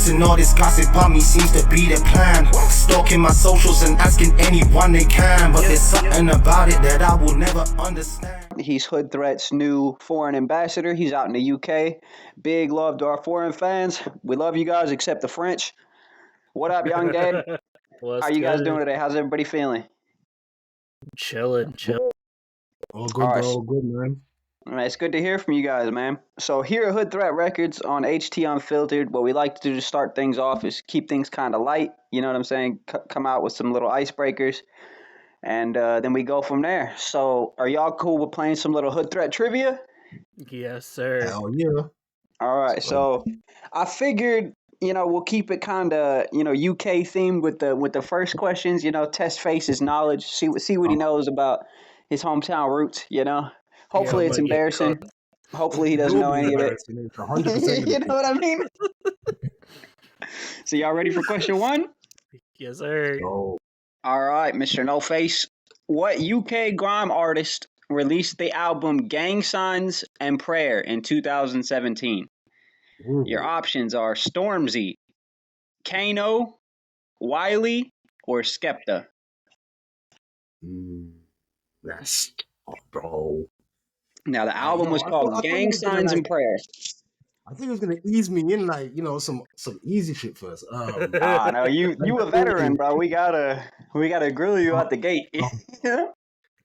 Posting all this gossip about me seems to be the plan. Stalking my socials and asking anyone they can, but there's something about it that I will never understand. He's Hood Threat's new foreign ambassador. He's out in the UK. Big love to our foreign fans. We love you guys, except the French. What up, young dad? How you guys doing today? How's everybody feeling? Chilling. All good, bro. All good, man. All right, it's good to hear from you guys, man. So here at Hood Threat Records on HTUnfiltered, what we like to do to start things off is keep things kind of light. You know what I'm saying? Come out with some little icebreakers, and then we go from there. So are y'all cool with playing some little Hood Threat trivia? Yes, sir. Hell yeah. All right, so I figured, we'll keep it kind of, UK themed with the first questions. Test Face's knowledge, see what he knows about his hometown roots. Hopefully it's embarrassing. Hopefully he doesn't know any of it. It's 100%. You know what I mean? So y'all ready for question one? Yes, sir. Oh. All right, Mr. No Face. What UK grime artist released the album Gang Signs and Prayer in 2017? Ooh. Your options are Stormzy, Kano, Wiley, or Skepta. That's bro. Now the album was called Gang Signs and Prayer. I think it was gonna ease me in, some easy shit first. No, you a veteran, bro. We gotta grill you out the gate.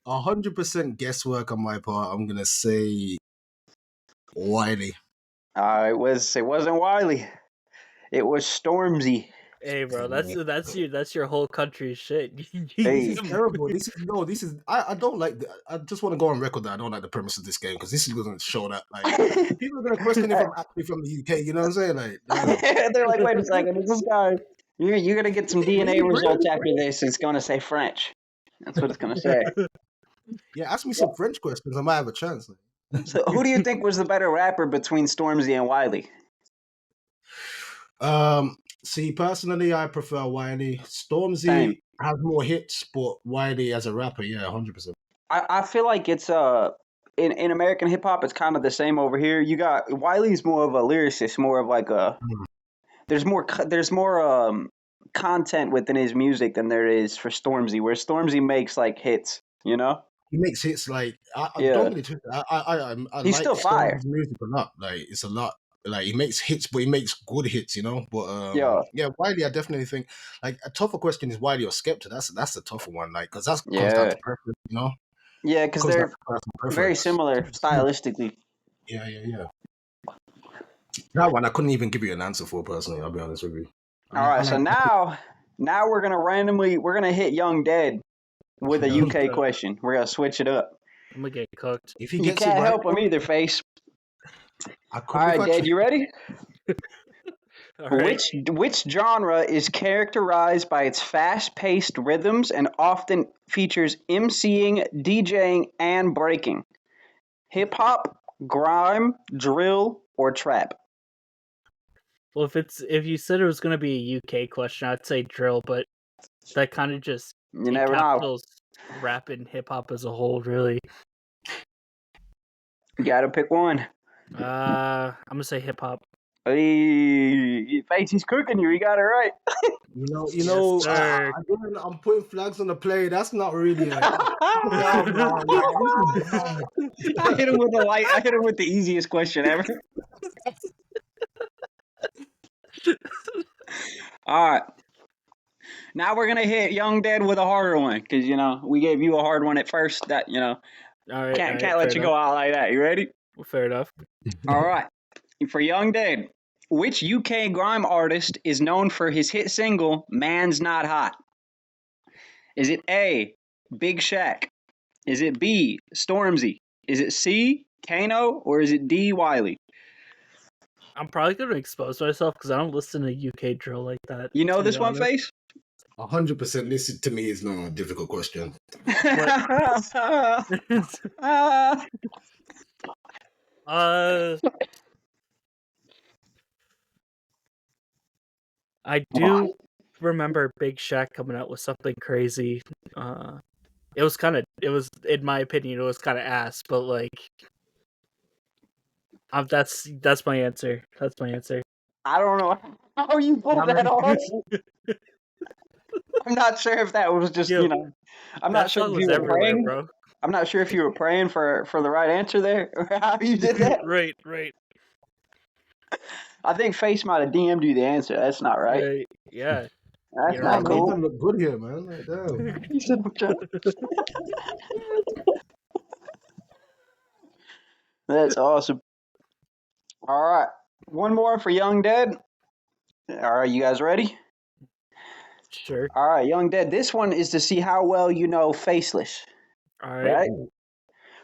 100% guesswork on my part. I'm gonna say Wiley. It wasn't Wiley. It was Stormzy. Hey, bro, that's your whole country's shit. Hey. This is terrible. I don't like. I just want to go on record that I don't like the premise of this game because this is going to show that people are going to question if I'm actually from the UK. You know what I'm saying? They're like, wait a second, is this guy? You're gonna get some DNA results after this. It's gonna say French. That's what it's gonna say. Yeah, ask me some French questions. I might have a chance. So, who do you think was the better rapper between Stormzy and Wiley? See, personally, I prefer Wiley. Stormzy has more hits, but Wiley as a rapper, 100%. I feel like it's in American hip hop, it's kind of the same over here. You got Wiley's more of a lyricist, more of like a. There's more content within his music than there is for Stormzy, where Stormzy makes like hits, He makes hits like I don't get it. I He's like still fire. Stormzy's music a lot. Like it's a lot. Like he makes hits, but he makes good hits, But Wiley, I definitely think like a tougher question is Wiley or Skepta. That's the tougher one, like because that's comes down to preference, Yeah, because they're very similar stylistically. Yeah. That one I couldn't even give you an answer for personally. I'll be honest with you. All right, so now we're gonna hit Young Dead with a UK question. We're gonna switch it up. I'm gonna get cooked. If you can't help him either, Face. All right, Dad, you ready? All right. Which genre is characterized by its fast-paced rhythms and often features MCing, DJing, and breaking? Hip hop, grime, drill, or trap? Well, if you said it was gonna be a UK question, I'd say drill, but that kind of just you never know. Rap and hip hop as a whole, really. You gotta pick one. I'm gonna say hip hop. Hey, Face, he's cooking you. He got it right. Yes, I'm putting flags on the play. That's not really. I hit him with I hit him with the easiest question ever. All right. Now we're gonna hit Young Dead with a harder one because we gave you a hard one at first. That All right, can't let you go out like that. You ready? Well, fair enough. All right. For Young Dead, which UK grime artist is known for his hit single "Man's Not Hot"? Is it A, Big Shaq? Is it B, Stormzy? Is it C, Kano? Or is it D, Wiley? I'm probably going to expose myself because I don't listen to UK drill like that. You know this one, Face? 100%. This to me is not a difficult question. I do remember Big Shaq coming out with something crazy. It was in my opinion, it was kind of ass, but like, that's my answer. That's my answer. I don't know how you pulled that off. I'm not sure if that was just, I'm not That sure song if was you were everywhere, praying. bro. I'm not sure if you were praying for the right answer there, or how you did that. Right. I think Face might have DM'd you the answer. That's not right. Yeah. That's You know what I not Damn, mean? cool. man, look good here, man. Like, damn. You said, that's awesome. All right. One more for Young Dead. All right, you guys ready? Sure. All right, Young Dead. This one is to see how well you know Faceless. All right. Right?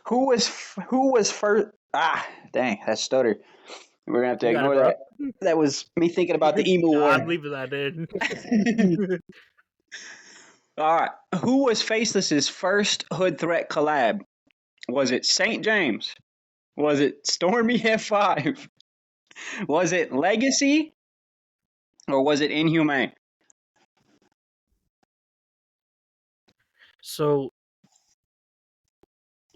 Who was first? Ah, dang, that stutter. We're gonna have to You got it, ignore bro. that. That was me thinking about the emu Nah, war. I'm leaving that in. All right. Who was Faceless's first Hood Threat collab? Was it St. James? Was it Stormy F5? Was it Legacy? Or was it Inhumane? So,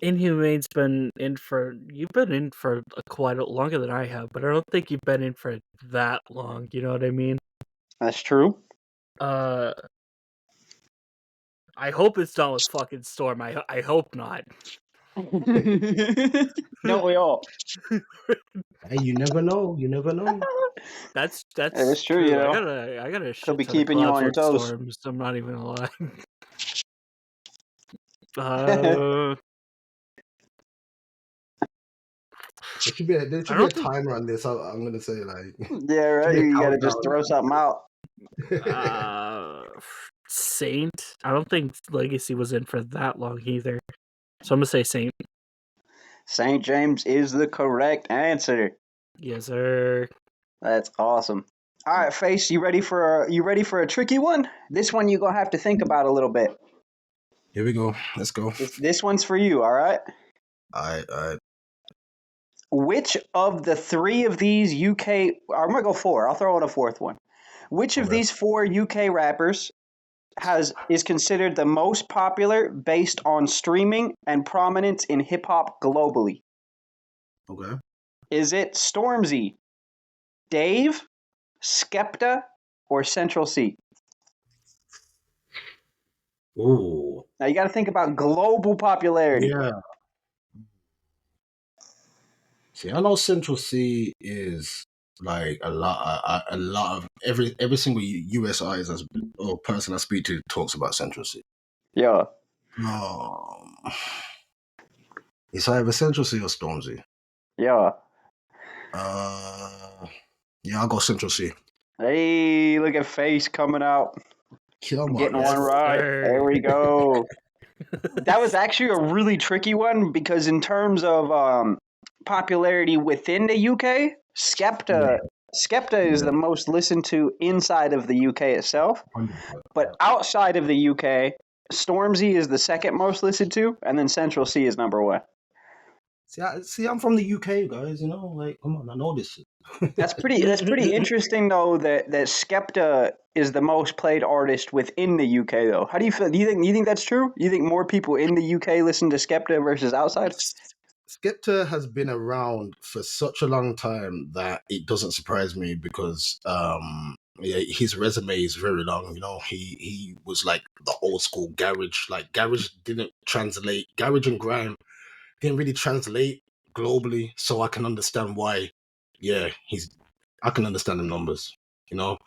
Inhumane's you've been in for quite longer than I have, but I don't think you've been in for that long. You know what I mean? That's true. I hope it's not with fucking Storm. I hope not. Don't we all? Hey, you never know. You never know. That's It's true, true. I got a Could shit be ton of keeping you collabs on your with toes. Storms. I'm not even gonna lie. There should be a timer on this. I'm gonna say like. Yeah, right. You gotta just throw something out. Saint. I don't think Legacy was in for that long either. So I'm gonna say Saint. St. James is the correct answer. Yes, sir. That's awesome. All right, Face, you ready for a tricky one? This one you're gonna have to think about a little bit. Here we go. Let's go. This one's for you, all right? All right. Which of the three of these UK, I'm gonna go four. I'll throw in a fourth one. Which of these four UK rappers is considered the most popular based on streaming and prominence in hip hop globally? Okay. Is it Stormzy, Dave, Skepta, or Central C? Ooh. Now you got to think about global popularity. Yeah. See, I know Central C is like a lot of every single US artist or person I speak to talks about Central C. Yeah. It's either Central C or Stormzy. Yeah. Yeah, I'll go Central C. Hey, look at Face coming out. Getting one right. Sir. There we go. That was actually a really tricky one because in terms of popularity within the UK, Skepta is the most listened to inside of the UK itself. But outside of the UK, Stormzy is the second most listened to, and then Central C is number one. See, I'm from the UK, guys. You know, like, come on, I know this shit. That's pretty interesting, though. That Skepta is the most played artist within the UK, though. How do you feel? Do you think that's true? You think more people in the UK listen to Skepta versus outside? Skepta has been around for such a long time that it doesn't surprise me because his resume is very long. You know, he was like the old school garage. Like garage didn't translate. Garage and grime didn't really translate globally, so I can understand why. Yeah, I can understand the numbers. You know,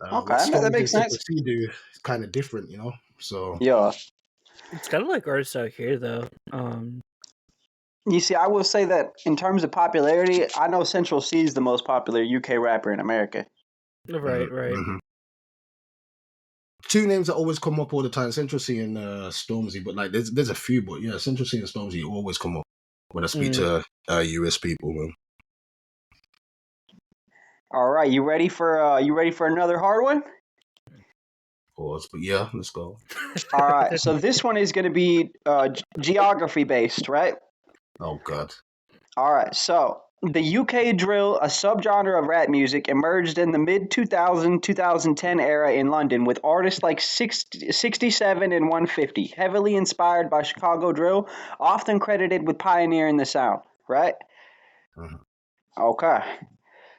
Okay, what that Stormzy makes sense. and do is kind of different. You know, so Yeah. It's kind of like artists out here, though. You see, I will say that in terms of popularity, I know Central C is the most popular UK rapper in America. Right. Mm-hmm. Two names that always come up all the time: Central C and Stormzy. But like, there's a few, but yeah, Central C and Stormzy always come up when I speak to US people, man. All right, you ready for another hard one? Pause, but yeah, let's go. All right, so this one is going to be geography based, right? Oh God. All right, so the UK drill, a subgenre of rap music, emerged in the mid-2010 era in London with artists like 67 and 150, heavily inspired by Chicago drill, often credited with pioneering the sound, right? Uh-huh. Okay.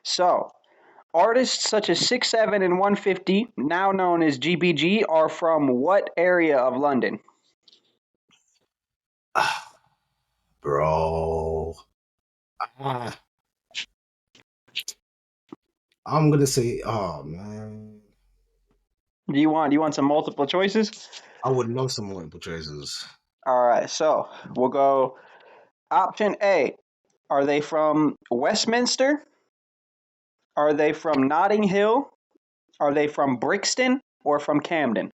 So, Artists such as 6'7" and 150, now known as GBG, are from what area of London? Bro. I'm gonna say, oh man. Do you want some multiple choices? I would love some multiple choices. All right, so we'll go option A. Are they from Westminster? Are they from Notting Hill? Are they from Brixton or from Camden?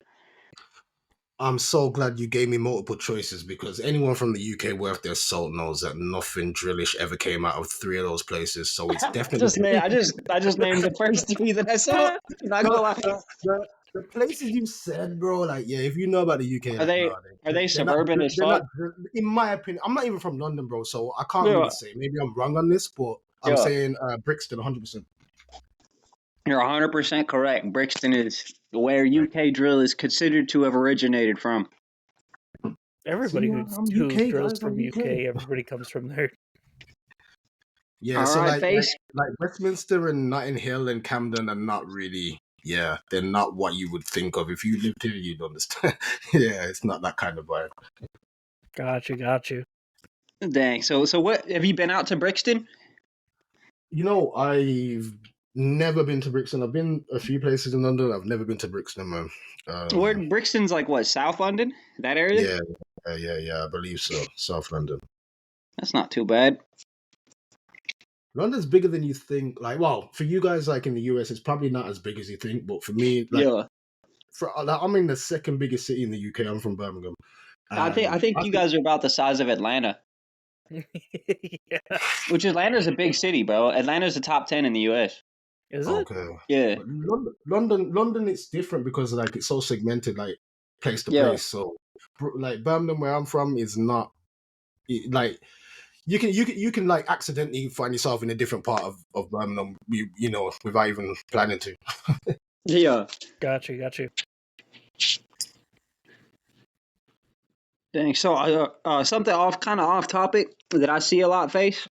I'm so glad you gave me multiple choices because anyone from the UK worth their salt knows that nothing drillish ever came out of three of those places. So it's definitely I just named the first three that I saw. Not gonna lie. the places you said, bro. Like, yeah, if you know about the UK, Are like, they no, are they they're not. suburban as They're not. fuck? In my opinion, I'm not even from London, bro. So I can't Yeah. really say. Maybe I'm wrong on this, but I'm Yeah. saying Brixton, 100%. You're 100% correct. Brixton is where UK drill is considered to have originated from. Everybody See, I'm who UK, drills guys, from I'm UK, everybody comes from there. Yeah, All so right, Face. like Westminster and Notting Hill and Camden are not really. Yeah, they're not what you would think of. If you lived here, you'd understand. Yeah, it's not that kind of vibe. Got you. Dang. So what have you been out to Brixton? You know, I've never been to Brixton. I've been a few places in London. I've never been to Brixton, man. Where Brixton's like what, South London? That area? Yeah, I believe so. South London. That's not too bad. London's bigger than you think. Like, well, for you guys, like in the US, it's probably not as big as you think. But for me, like, Yeah. I'm in the second biggest city in the UK. I'm from Birmingham. I think you guys are about the size of Atlanta. Yeah. Which Atlanta's a big city, bro. Atlanta's the top 10 in the US. Is it? Okay. Yeah. But London, it's different because like it's so segmented, like place to Yeah. place. So, like Birmingham, where I'm from, is not like you can like accidentally find yourself in a different part of Birmingham, you know, without even planning to. Yeah. Got you. Dang. So something kind of off topic that I see a lot, Face.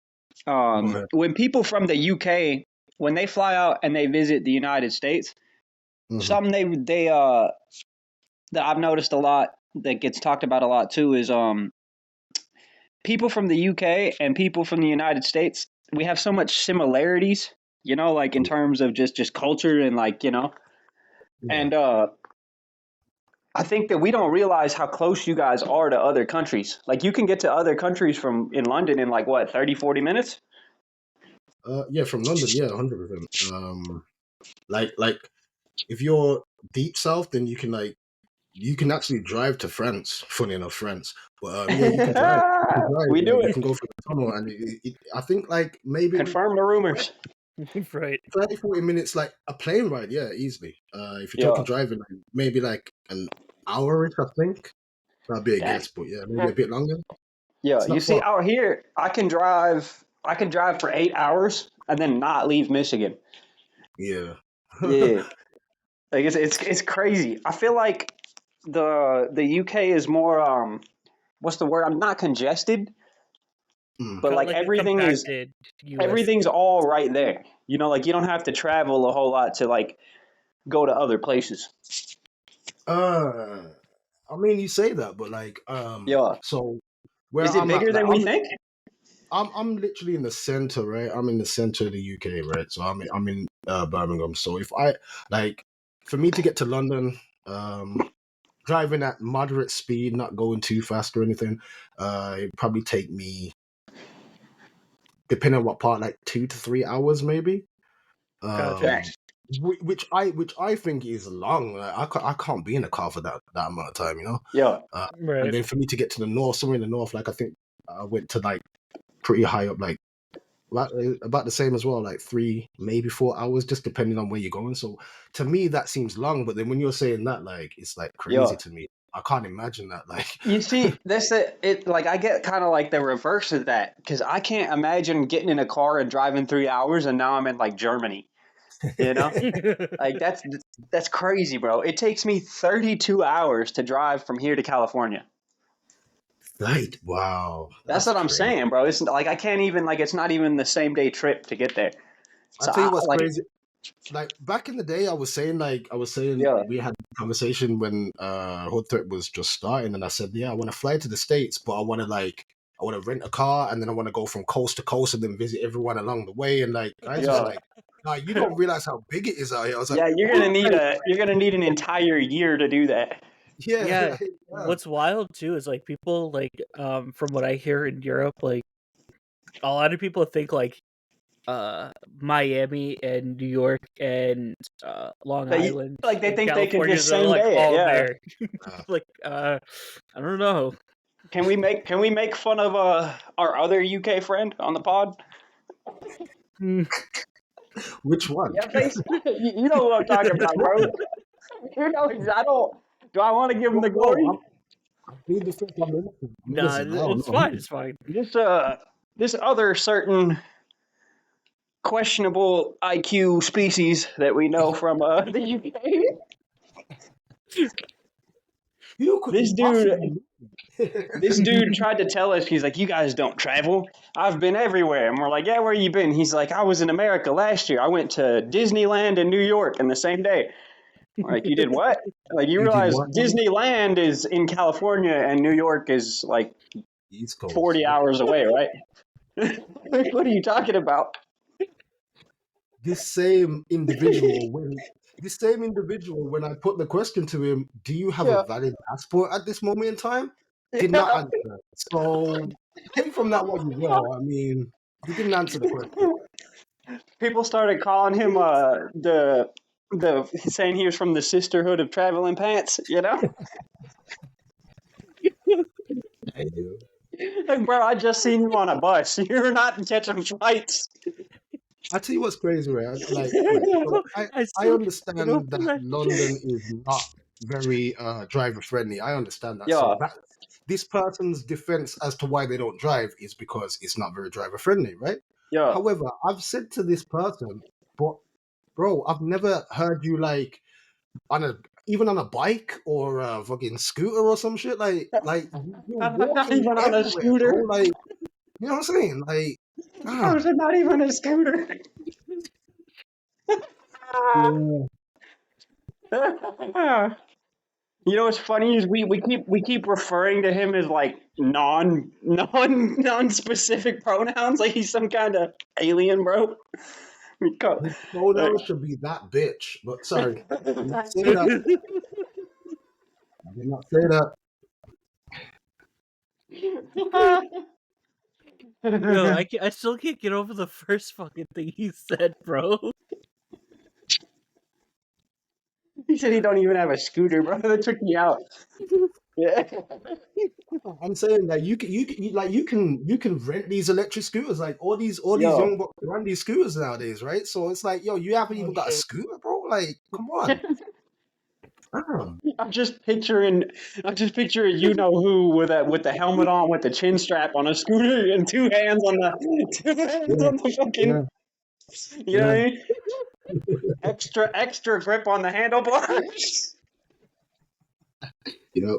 When people from the UK, when they fly out and they visit the United States, something they that I've noticed a lot that gets talked about a lot too is people from the UK and people from the United States. We have so much similarities, you know, like in terms of just culture and like, you know, and I think that we don't realize how close you guys are to other countries. Like you can get to other countries from in London in like what, 30, 40 minutes? Yeah, from London, yeah, 100%. Like if you're deep south, then you can actually drive to France. Funny enough, France, but yeah, you can drive. We do You it. can go through the tunnel, and I think like maybe Confirm the rumors. Right. 30, 40 minutes, like a plane ride, yeah, easily. If you're talking driving, like, maybe like an hour, I think. That'd be a guess, but yeah, maybe a bit longer. Yeah, you see, out here, I can drive for 8 hours and then not leave Michigan. Yeah. Yeah, like it's crazy. I feel like the UK is more what's the word? I'm not congested, but like everything's all right there. You know, like you don't have to travel a whole lot to like go to other places. I mean, you say that, but like, Yeah. so where Is it I'm bigger at, than we think? I'm literally in the center, right? I'm in the center of the UK, right? So I'm in Birmingham. So if I like, for me to get to London, driving at moderate speed, not going too fast or anything, it'd probably take me, depending on what part, like 2 to 3 hours, maybe. Gotcha. Which I think is long. Like, I can't be in a car for that amount of time, you know. Yeah. Right. And then for me to get to the north, somewhere in the north, like I think I went to like pretty high up, like about the same as well, like 3, maybe 4 hours, just depending on where you're going. So to me, that seems long. But then when you're saying that, like it's like crazy to me. I can't imagine that. Like you see, that's it. Like I get kind of like the reverse of that because I can't imagine getting in a car and driving 3 hours and now I'm in like Germany. You know, like that's crazy, bro. It takes me 32 hours to drive from here to California. Right. Wow. That's what I'm saying, bro. It's like I can't even like it's not even the same day trip to get there. I'll tell you what's crazy. like back in the day, I was saying we had a conversation when Hood Threat was just starting, and I said, yeah, I want to fly to the States, but I want to rent a car, and then I want to go from coast to coast, and then visit everyone along the way. And like guys was like, nah, you don't realize how big it is out here. I was like, you're gonna need an entire year to do that. Yeah. What's wild too is like people like from what I hear in Europe, like a lot of people think like Miami and New York and Long Island, like they think California, they can just same like day all yeah. there. Like I don't know. Can we make fun of our other UK friend on the pod? Which one? Yeah, you know what I'm talking about, bro. You know, do I want to give him the glory? No, it's fine. It's fine. This other certain questionable IQ species that we know from the UK. This dude tried to tell us, he's like, you guys don't travel. I've been everywhere. And we're like, yeah, where you been? He's like, I was in America last year. I went to Disneyland in New York in the same day. We're like, you did what? Like, you realize Disneyland is in California and New York is like East Coast, 40 hours away, right? What are you talking about? This same individual, when I put the question to him, do you have a valid passport at this moment in time? Did not answer. So take from that what you will. I mean, he didn't answer the question. People started calling him the saying he was from the Sisterhood of Traveling Pants, you know? I do. Like, bro, I just seen you on a bus. You're not catching flights. I tell you what's crazy, right? I understand that London is not very driver friendly. I understand that. Yeah. So this person's defense as to why they don't drive is because it's not very driver friendly, right? Yeah. However, I've said to this person, but bro, I've never heard you like even on a bike or a fucking scooter or some shit. Like not even on a scooter. Bro. Like, you know what I'm saying? Like, not even a scooter. You know what's funny is we keep referring to him as like non specific pronouns, like he's some kind of alien, bro. His pronouns should be that bitch. But sorry, I did not say that. I did not say that. No, I still can't get over the first fucking thing he said, bro. He said he don't even have a scooter, bro. That took me out. Yeah. I'm saying that you can rent these electric scooters, like all these young bucks run these scooters nowadays, right? So it's like, yo, you haven't even got a scooter, bro. Like, come on. I'm just picturing you know who with the helmet on, with the chin strap on a scooter, and two hands on the fucking. You know what I mean? Extra grip on the handlebars. Yep.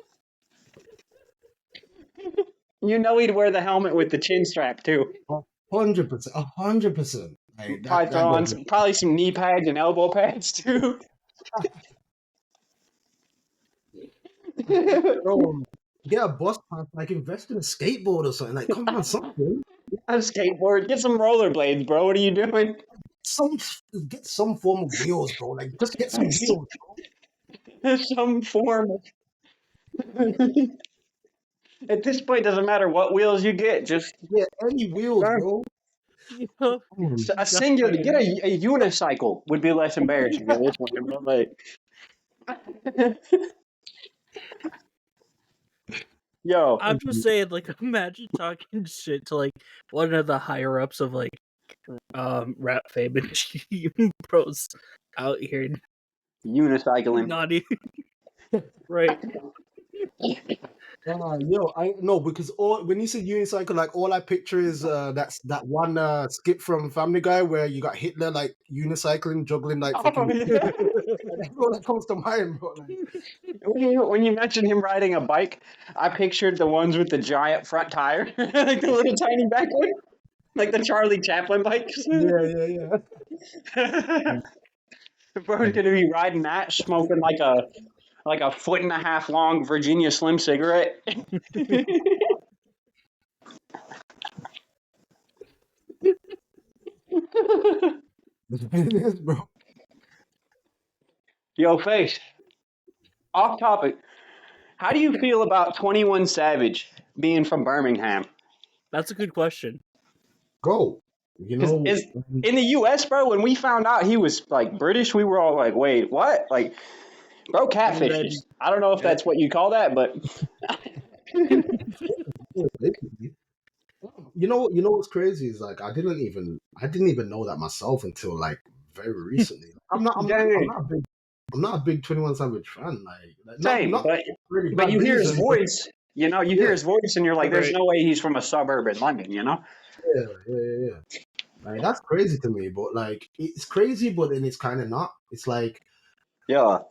You know he'd wear the helmet with the chin strap too. 100%. 100%. Probably some knee pads and elbow pads too. Bro, get a bus pass, like invest in a skateboard or something. Like, come on, something. A skateboard, get some rollerblades, bro. What are you doing? Get some form of wheels, bro. Like, just get some wheels, bro. Some form. At this point, doesn't matter what wheels you get. Just get any wheels, bro. A singular, get a unicycle would be less embarrassing at this point, bro. Like. Yo, I'm just saying, like, imagine talking shit to like one of the higher ups of like rap fame and pros out here unicycling. Not even right. Yo, I know because when you say unicycle, like all I picture is that's that one skit from Family Guy where you got Hitler like unicycling, juggling like fucking. That's all that comes to mind, bro. Like. When you mentioned him riding a bike, I pictured the ones with the giant front tire, like the little tiny back one, like the Charlie Chaplin bikes. Yeah. Bro's gonna be riding that, smoking like a 1.5 foot long Virginia Slim cigarette. Bro. Yo, Face. Off topic. How do you feel about 21 Savage being from Birmingham? That's a good question. Go. You know, in the U.S., bro, when we found out he was like British, we were all like, "Wait, what?" Like, bro, catfishes. I don't know if that's what you call that, but you know what's crazy is like I didn't even know that myself until like very recently. I'm not a big 21 Savage fan. Like same, not really but you hear his reason, voice. You know, you hear his voice, and you're like, "There's no way he's from a suburb in London." You know? Yeah. Like that's crazy to me, but like it's crazy, but then it's kind of not. It's like, yeah,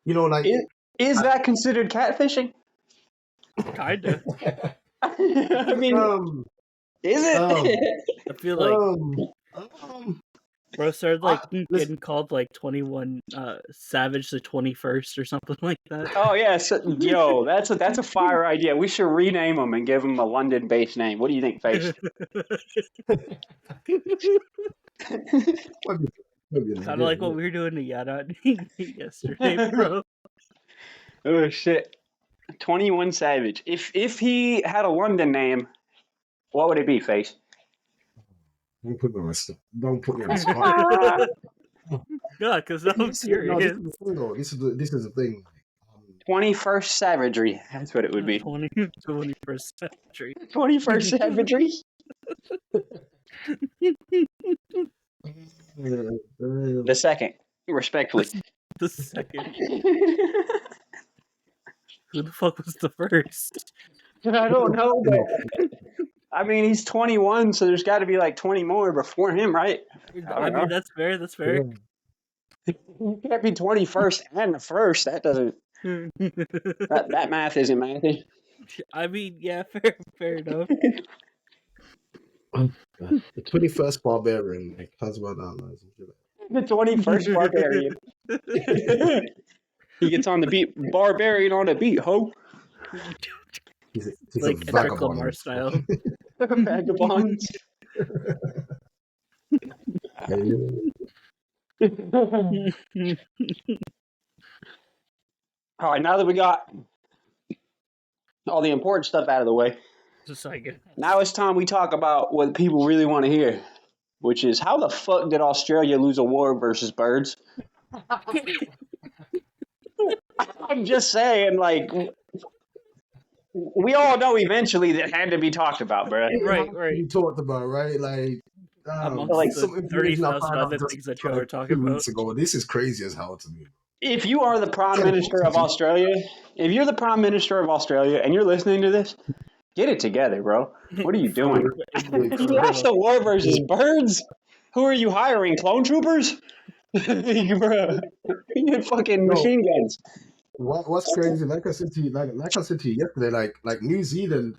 you know, like is that considered catfishing? Kinda. I mean, is it? I feel like bro started like getting called like 21 Savage the 21st or something like that. Oh yeah, yo, that's a fire idea. We should rename him and give him a London-based name. What do you think, Face? Kind of like what we were doing to Yada yesterday, bro. Oh shit, 21 Savage. If he had a London name, what would it be, Face? Don't put me on the spot. Yeah, because I'm curious. This is the thing. 21st Savagery. That's what it would be. 21st century. 21st Savagery. The second, respectfully. The second. Who the fuck was the first? I don't know, but I mean, he's 21, so there's got to be like 20 more before him, right? I mean, that's fair. That's fair. You can't be 21st and the first. That doesn't. that math isn't mathy. I mean, yeah, fair enough. The 21st barbarian. Like, how's about that? The 21st barbarian. He gets on the beat. Barbarian on the beat, ho. He's like a Kendrick Lamar style. Vagabonds. All right, now that we got all the important stuff out of the way, now it's time we talk about what people really want to hear, which is how the fuck did Australia lose a war versus birds? I'm just saying, like, we all know eventually that had to be talked about, bro. Right. You talked about, right? Like, like some 30,000 other things that y'all were talking about. Weeks ago. This is crazy as hell to me. If you are the Prime Minister of Australia, and you're listening to this, get it together, bro. What are you doing? You lost the war versus birds? Who are you hiring? Clone troopers? Bro, you had fucking machine guns. What's crazy? Like I said to you yesterday, like New Zealand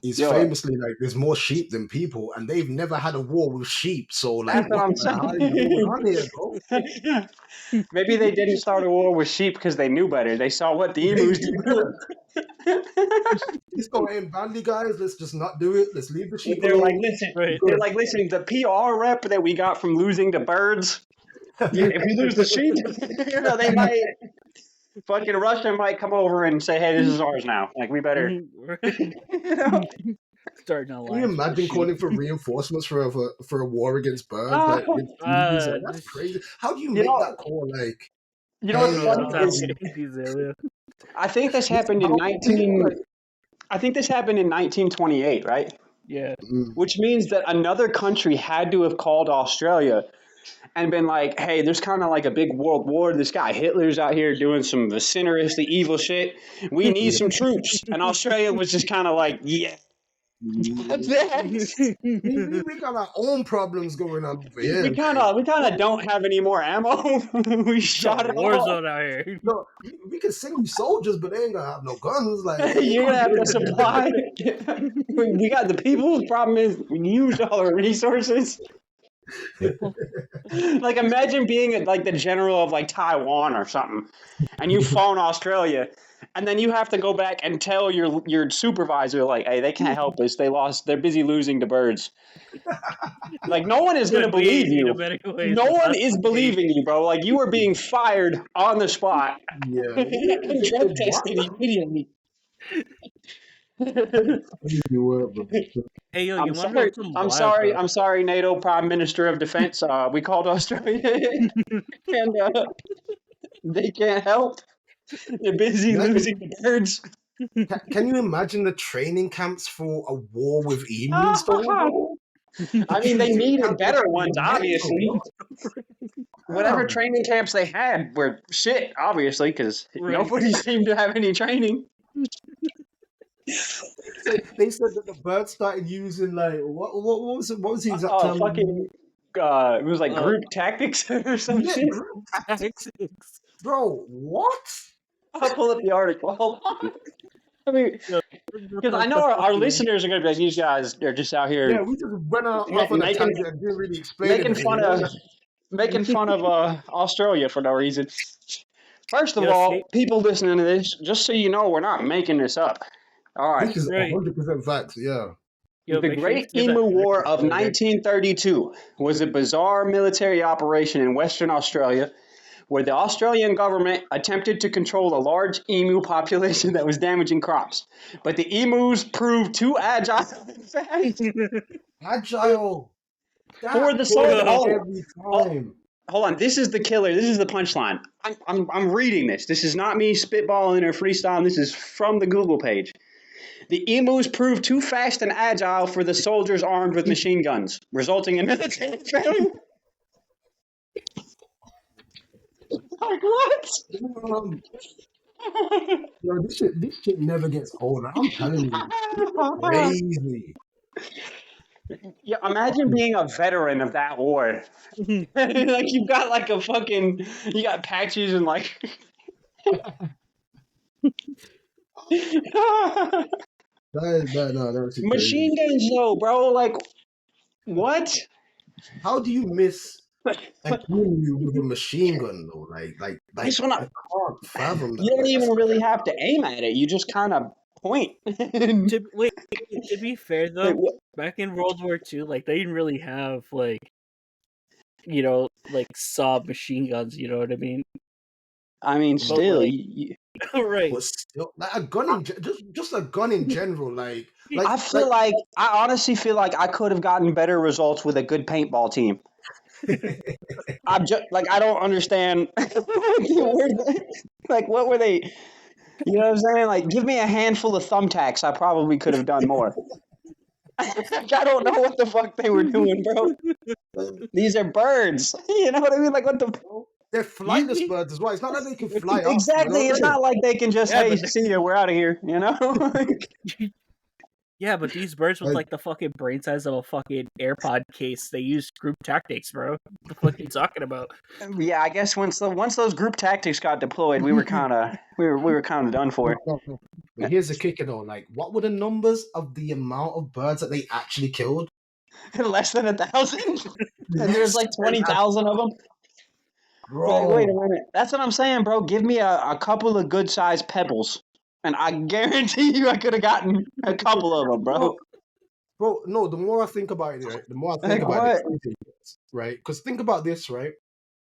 is famously like there's more sheep than people, and they've never had a war with sheep. So like, what I'm saying. Maybe they didn't start a war with sheep because they knew better. They saw what the emus do. It's going in badly, guys. Let's just not do it. Let's leave the sheep. They're like, listen. They're like, listen. The PR rep that we got from losing the birds. If we lose the sheep, they might. Fucking Russia might come over and say, "Hey, this is ours now." Like, we better. Starting a line. Can you imagine calling for reinforcements for a war against birds? That's crazy. How do you make that call? Like, you know what's funny? I think this happened in 1928, right? Yeah. Which means that another country had to have called Australia and been like, hey, there's kind of like a big world war. This guy Hitler's out here doing some vociferously evil shit. We need some troops. And Australia was just kind of like, yeah. We got our own problems going on over here. We kind of don't have any more ammo. We shot it war zone out here. No, we can send you soldiers, but they ain't gonna have no guns. Like, you're gonna have to supply. We got the people. The problem is we use all our resources. Like, imagine being like the general of like Taiwan or something, and you've flown Australia, and then you have to go back and tell your supervisor like, "Hey, they can't help us. They're busy losing the birds." Like, no one is gonna Would be believe easy you. to medically No one that's is the case. believing you, bro. Like, you are being fired on the spot Yeah. and drug tested immediately. You were, bro. Hey yo, I'm you want to know sorry. something I'm wild, sorry. bro? I'm sorry, NATO Prime Minister of Defense. We called Australia, and they can't help. They're busy Imagine, losing the birds. can you imagine the training camps for a war with emus, though, I bro? The mean, they training needed camps must better be ones, obviously. mental. Whatever Damn. training camps they had were shit, obviously, because Right. nobody seemed to have any training. They said that the birds started using like what was the exact term? Fucking, it was like group tactics or some Yeah, shit. group tactics, Tactics. bro. What? I'll pull up the article. Hold on. I mean, Yo, because I know our listeners are going to be like, these guys, they're just out Yeah, here we just went off on a making tangent and didn't really explain making anything. fun of Australia for no reason. First of Yo, all, skate. people listening to this, just so you know, we're not making this up. All right. This is Right. 100% facts. Yeah. Yo, The make sure you Great save that Emu War record of for later. 1932 was a bizarre military operation in Western Australia where the Australian government attempted to control a large emu population that was damaging crops. But the emus proved too agile and fast Agile. for That the kills soldier. me Yo. every Oh, time. hold on. This is the killer. This is the punchline. I'm reading this. This is not me spitballing or freestyling. This is from the Google page. The emus proved too fast and agile for the soldiers armed with machine guns, resulting in military failure. Like, what? Um, yo, this shit never gets old. I'm telling you, it's crazy. Yeah, imagine being a veteran of that war. Like, you've got like a fucking, you got patches and like. That's crazy. Machine guns, though, bro. Like, what? How do you miss an emu with a machine gun though? This one, I can't fathom that. you don't Like, even that's really have to aim at it. You just kind of point. Wait, to be fair though, Like, back in World War II, like they didn't really have like like submachine guns. You know what I mean? I mean, But still, like, right? but still, like a gun in just a gun in general. Like I honestly feel like I could have gotten better results with a good paintball team. I'm just like, I don't understand. Like, what were they? You know what I'm saying? Like, give me a handful of thumbtacks. I probably could have done more. I don't know what the fuck they were doing, bro. These are birds. You know what I mean? Like, what the? they're flightless birds as well. It's not like they can fly up. Exactly. It's not like they can just, Yeah, hey, but see ya, we're out of here. You know? yeah, but these birds with Like- like the fucking brain size of a fucking AirPod case, they use group tactics, bro. What the fuck are you talking about? Yeah, I guess once those group tactics got deployed, we were kind of done for. But here's the kicker though. Like, what were the numbers of the amount of birds that they actually killed? Less than 1,000, and there's like 20,000 of them. Bro. Like, wait a minute. That's what I'm saying, bro. Give me a couple of good-sized pebbles, and I guarantee you I could have gotten a couple of them, bro. Bro, no, the more I think about it, right, the more I think Like, about what? it, right? Because think about this, right?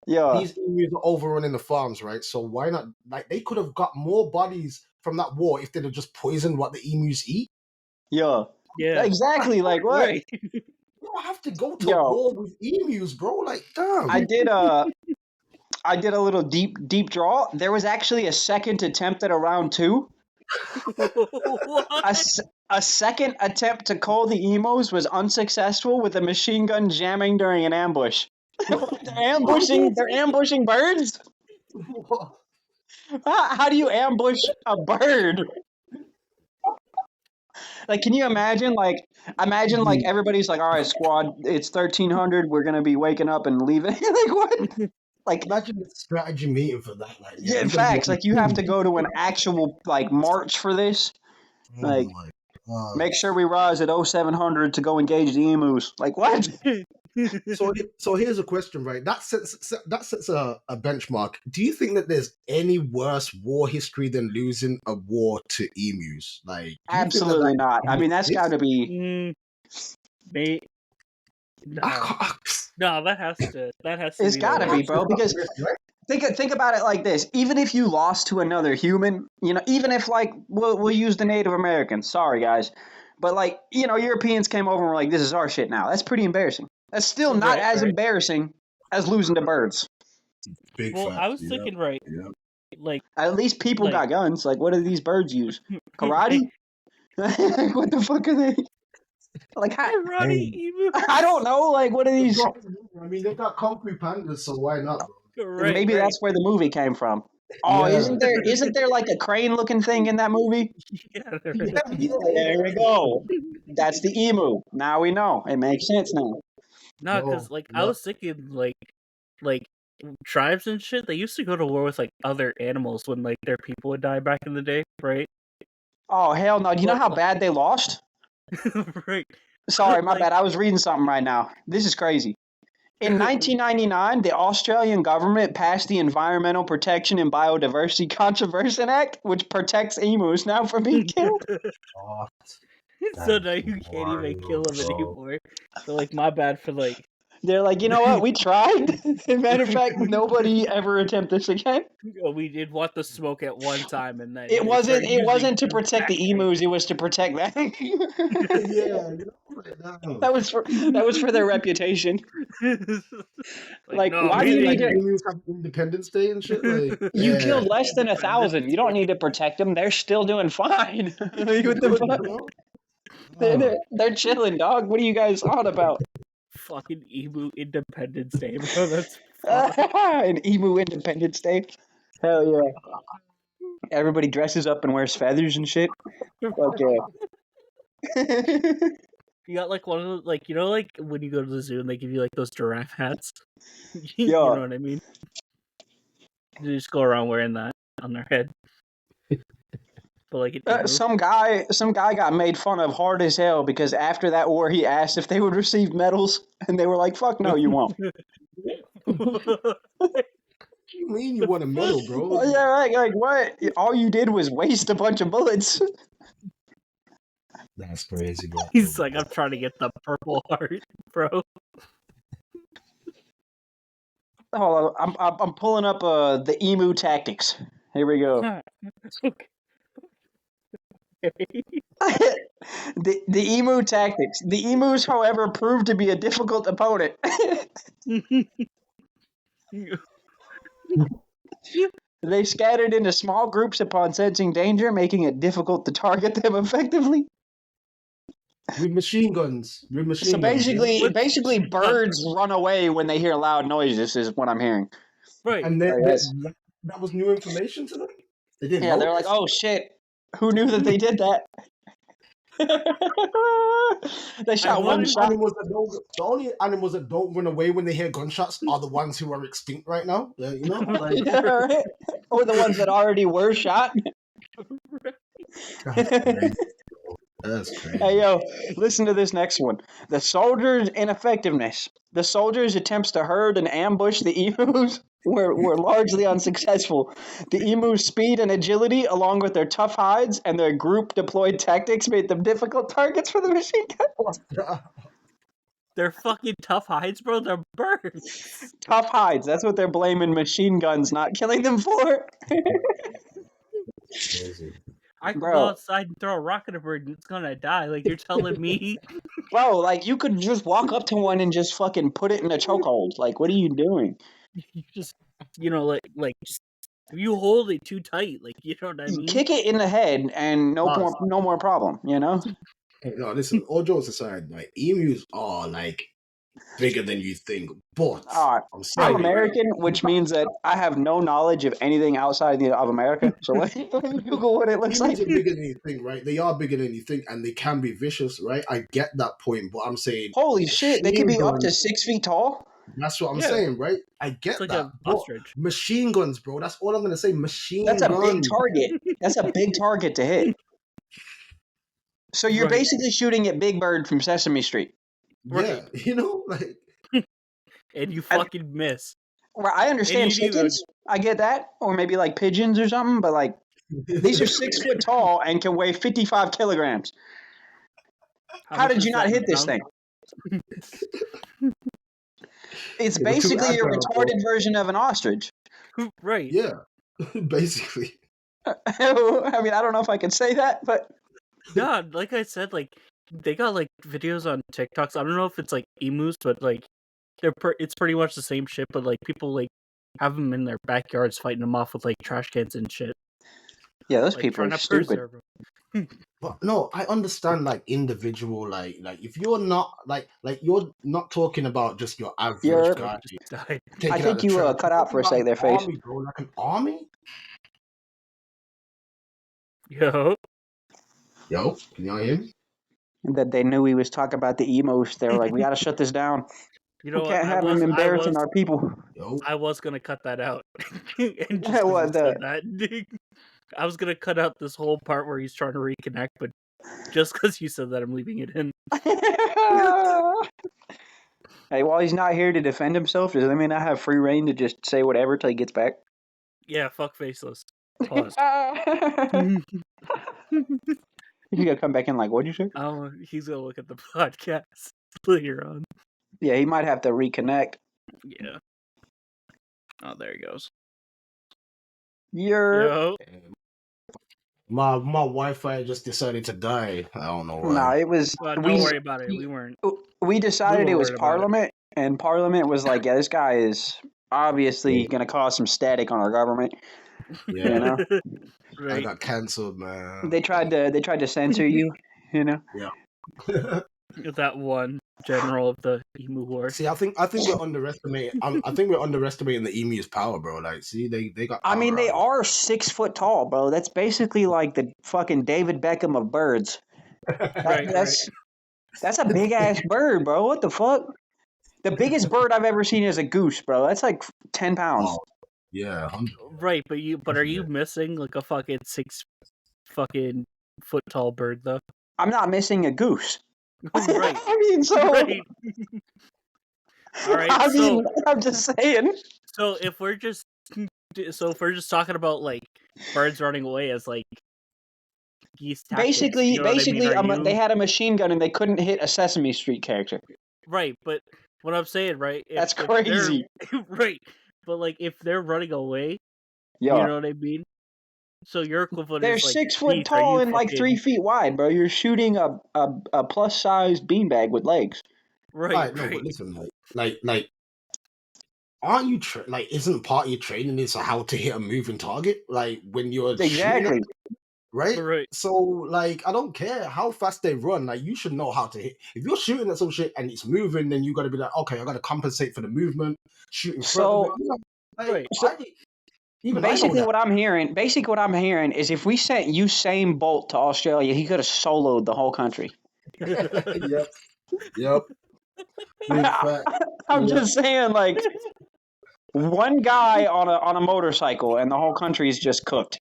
Yeah. These emus are overrunning the farms, right? So why not? Like, they could have got more bodies from that war if they'd have just poisoned what the emus eat. Yeah. Yeah, Exactly. Like, what? right. You don't have to go to Yo. war with emus, bro. Like, damn. I did a little deep draw. There was actually a second attempt at a round 2. What? A second attempt to call the emos was unsuccessful with a machine gun jamming during an ambush. They're ambushing birds? How do you ambush a bird? Like, can you imagine? Like, everybody's like, all right, squad, it's 1300. We're gonna be waking up and leaving. Like, what? Like, Imagine the strategy meeting for that. Like, yeah, in facts, like, you have to go to an actual like march for this. Like, my God. make sure we rise at 0700 to go engage the emus. Like, what? So here's a question, right? That sets a benchmark. Do you think that there's any worse war history than losing a war to emus? Like, absolutely not. I mean, that's got to be. No, that has to. It's got to be, bro. Because think about it like this: even if you lost to another human, even if like we'll use the Native Americans. Sorry, guys, but like Europeans came over and were like, "This is our shit now." That's pretty embarrassing. That's still not as embarrassing as losing to birds. I was thinking, right? Yeah. Like, at least people got guns. Like, what do these birds use? Karate? What the fuck are they? Like, karate emu? I don't know. Like, what are these? I mean, they got Kung Fu pandas, so why not? Maybe that's where the movie came from. Oh, yeah. Isn't there like a crane looking thing in that movie? Yeah, there we go. That's the emu. Now we know. It makes sense now. No, because I was thinking like tribes and shit. They used to go to war with like other animals when like their people would die back in the day, right? Oh hell no! Do you know how bad they lost? Right. Sorry, my bad. I was reading something right now. This is crazy. In 1999, the Australian government passed the Environmental Protection and Biodiversity Conservation Act, which protects emus now from being killed. So now you can't even kill them anymore. So like, my bad for like. They're like, you know what? We tried. As a matter of fact, nobody ever attempt this again. We did want the smoke at one time, and then it wasn't to protect the emus. It was to protect them. That was for their reputation. Like no, why do you need to? Emus have Independence Day and shit. Like, you killed less than 1,000. You don't need to protect them. They're still doing fine. What the fuck? They're chilling, dog. What are you guys on about? Fucking emu Independence Day, bro. That's an emu Independence Day. Hell yeah! Everybody dresses up and wears feathers and shit. Like you got like one of those, like like when you go to the zoo and they give you like those giraffe hats. You know what I mean? They just go around wearing that on their head. But like some guy got made fun of hard as hell because after that war he asked if they would receive medals and they were like, "Fuck no, you won't." What you mean you want a medal, bro? Well, yeah, right. Like what? All you did was waste a bunch of bullets. That's crazy, bro. He's like, I'm trying to get the Purple Heart, bro. Hold on, I'm pulling up the emu tactics. Here we go. Okay. the emu tactics. The emus, however, proved to be a difficult opponent. They scattered into small groups upon sensing danger, making it difficult to target them effectively. With machine guns. So basically, birds run away when they hear loud noises, is what I'm hearing. Right. And that was new information to them? They didn't know. They're like, oh shit, who knew that they did that? They shot one shot. The only animals that don't run away when they hear gunshots are the ones who are extinct right now. You know? Like... yeah, right? Or the ones that already were shot. That's crazy. Hey, yo, listen to this next one. The soldiers' ineffectiveness. The soldiers' attempts to herd and ambush the emus were largely unsuccessful. The emus' speed and agility, along with their tough hides and their group-deployed tactics, made them difficult targets for the machine guns. They're fucking tough hides, bro. They're birds. Tough hides. That's what they're blaming machine guns not killing them for. Crazy. I can go outside and throw a rock at a bird and it's gonna die. Like, you're telling me? Bro, like, you could just walk up to one and just fucking put it in a chokehold. Like, what are you doing? You just, just, if you hold it too tight, like, you know what I mean? Kick it in the head and no more problem, you know? No, listen, all jokes aside, like, emus are, like, bigger than you think, but I'm American, which means that I have no knowledge of anything outside of America. So let me Google what it looks like. Emus are bigger than you think, right? They are bigger than you think, and they can be vicious, right? I get that point, but I'm saying... Holy shit, they can be up to 6 feet tall? That's what I'm saying, right? I get like that. Machine guns, bro. That's all I'm going to say. That's a big target. That's a big target to hit. So you're basically shooting at Big Bird from Sesame Street. Yeah, you know, like... and you fucking miss. Well, I understand chickens. I get that, or maybe like pigeons or something. But like, these are 6 foot tall and can weigh 55 kilograms. How did you not hit this thing? It's basically a retarded version of an ostrich. Right. Yeah, basically. I mean, I don't know if I can say that, but no, like I said, like they got like videos on TikToks. I don't know if it's like emus, but like it's pretty much the same shit. But like people like have them in their backyards fighting them off with like trash cans and shit. Yeah, those people are stupid. But no, I understand like individual like if you're not like you're not talking about just your average guy. I think you cut out for a second there, face. Army, bro, like an army. Yo, can y'all hear me? That they knew he was talking about the emos. They were like, "We got to shut this down. You know, we can't have him embarrassing our people." Yo. I was gonna cut that out, and just said that. I was gonna cut out this whole part where he's trying to reconnect, but just because you said that, I'm leaving it in. Hey, while he's not here to defend himself, does that mean I have free reign to just say whatever till he gets back? Yeah, fuck faceless. Pause. He's gonna come back in like, what'd you say? Oh, he's gonna look at the podcast later on. Yeah, he might have to reconnect. Yeah. Oh, there he goes. Yo. My Wi-Fi just decided to die. I don't know why. Nah, it was. Don't worry about it. We weren't. We decided it was Parliament, and Parliament was like, "Yeah, this guy is obviously going to cause some static on our government." Yeah, you know? Right. I got cancelled, man. They tried to censor you. You know. Yeah. That one general of the emu war. See, I think we're underestimating. I think we're underestimating the emu's power, bro. Like, see, they got. I mean, they are 6 foot tall, bro. That's basically like the fucking David Beckham of birds. That's a big ass bird, bro. What the fuck? The biggest bird I've ever seen is a goose, bro. That's like 10 pounds. Oh, yeah. Right, but are you missing like a fucking 6 fucking foot tall bird though? I'm not missing a goose. Right. I mean, so. Right. All right. I mean, I'm just saying. So if we're just talking about like birds running away as like geese tactics, basically, you know I mean? They had a machine gun and they couldn't hit a Sesame Street character. Right, but what I'm saying, right? That's crazy. Right, but like if they're running away, you know what I mean. So your equivalent they're is like 6 foot tall and like 3 feet wide, bro. You're shooting a plus size beanbag with legs. Right. No, but listen, like, aren't you isn't part of your training is how to hit a moving target? Like when you're exactly right. So like, I don't care how fast they run. Like you should know how to hit. If you're shooting at some shit and it's moving, then you got to be like, okay, I got to compensate for the movement. Shooting. So, right. Basically, what I'm hearing is if we sent Usain Bolt to Australia, he could have soloed the whole country. Yep. I'm just saying, like, one guy on a motorcycle and the whole country's just cooked.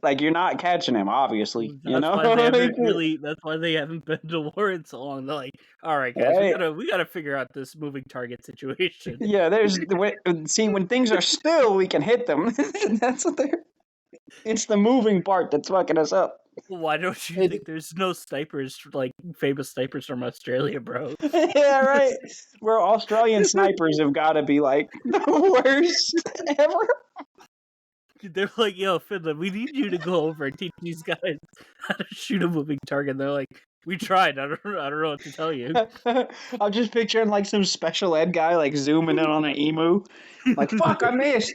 Like, you're not catching him, obviously. That's why they haven't been to war in so long. They're like, all right, guys, we gotta figure out this moving target situation. Yeah, when things are still, we can hit them. That's what they're. It's the moving part that's fucking us up. Why don't you think there's no snipers, like famous snipers from Australia, bro? Yeah, right. Where Australian snipers have got to be like the worst ever. They're like, yo, Finland, we need you to go over and teach these guys how to shoot a moving target. And they're like, we tried. I don't know what to tell you. I'm just picturing like some special ed guy like zooming in on an emu. Like, fuck, I missed.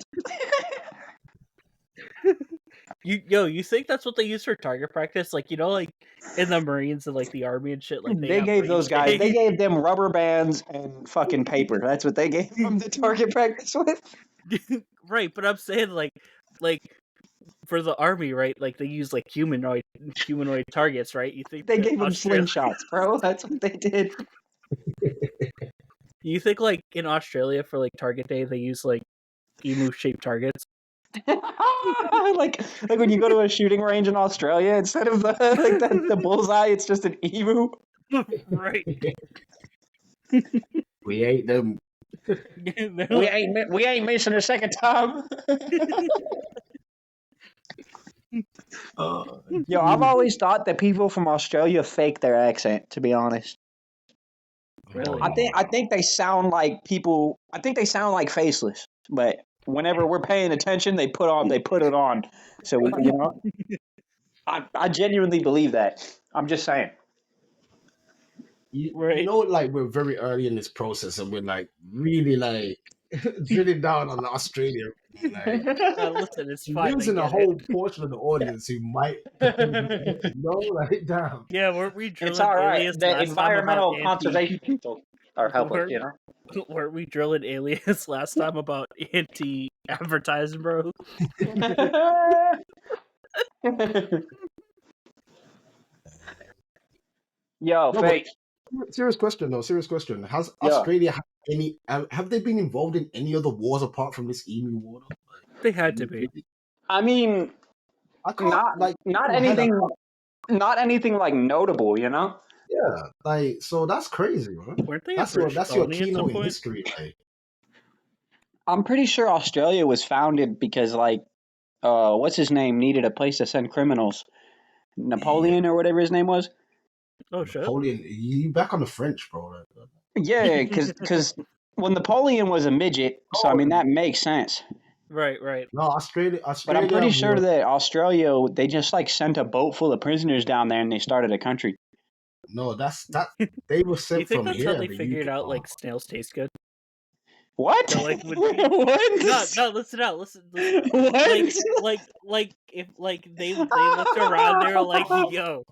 You think that's what they use for target practice? Like, like in the Marines and like the Army and shit. Like they gave those guys. They gave them rubber bands and fucking paper. That's what they gave them the target practice with. Right, but I'm saying like for the Army, right? Like they use like humanoid targets, right? You think they gave them slingshots, bro? That's what they did. You think like in Australia for like target day they use like emu shaped targets? like when you go to a shooting range in Australia, instead of the bullseye, it's just an emu. Right. We ain't them. We ain't missing a second time. Yo, I've always thought that people from Australia fake their accent. To be honest, Really? I think they sound like people. I think they sound like faceless. But whenever we're paying attention, they put it on. So I genuinely believe that. I'm just saying. You Right. know, like we're very early in this process, and we're like really like drilling down on Australia. Like, Listen, it's fine. losing a whole portion of the audience who might, like, damn. Yeah, weren't we It's drilling all right. aliens The last time about environmental anti? conservation people are helping. Weren't we drilling aliens last time about anti-advertising, bro? Yo, No, fake. serious question though. Serious question. Has Australia had any? Have they been involved in any other wars apart from this emu war? They had to be. I mean, I can't not anything. Not anything like notable, Yeah, like so that's crazy, man. Weren't they That's a British your colony at some keynote in point? history. Like, I'm pretty sure Australia was founded because what's his name needed a place to send criminals. Napoleon or whatever his name was. Oh shit! Napoleon, you back on the French, bro. Yeah, because well, Napoleon was a midget, so I mean that makes sense. Right. No, Australia. But I'm pretty sure that Australia, they just like sent a boat full of prisoners down there and they started a country. No, that's that. They were Do sent you think from that's here. how they the figured UK out like snails taste good? What? So, like, What? No, listen out, listen. What? Like if like they looked around, they were like, yo,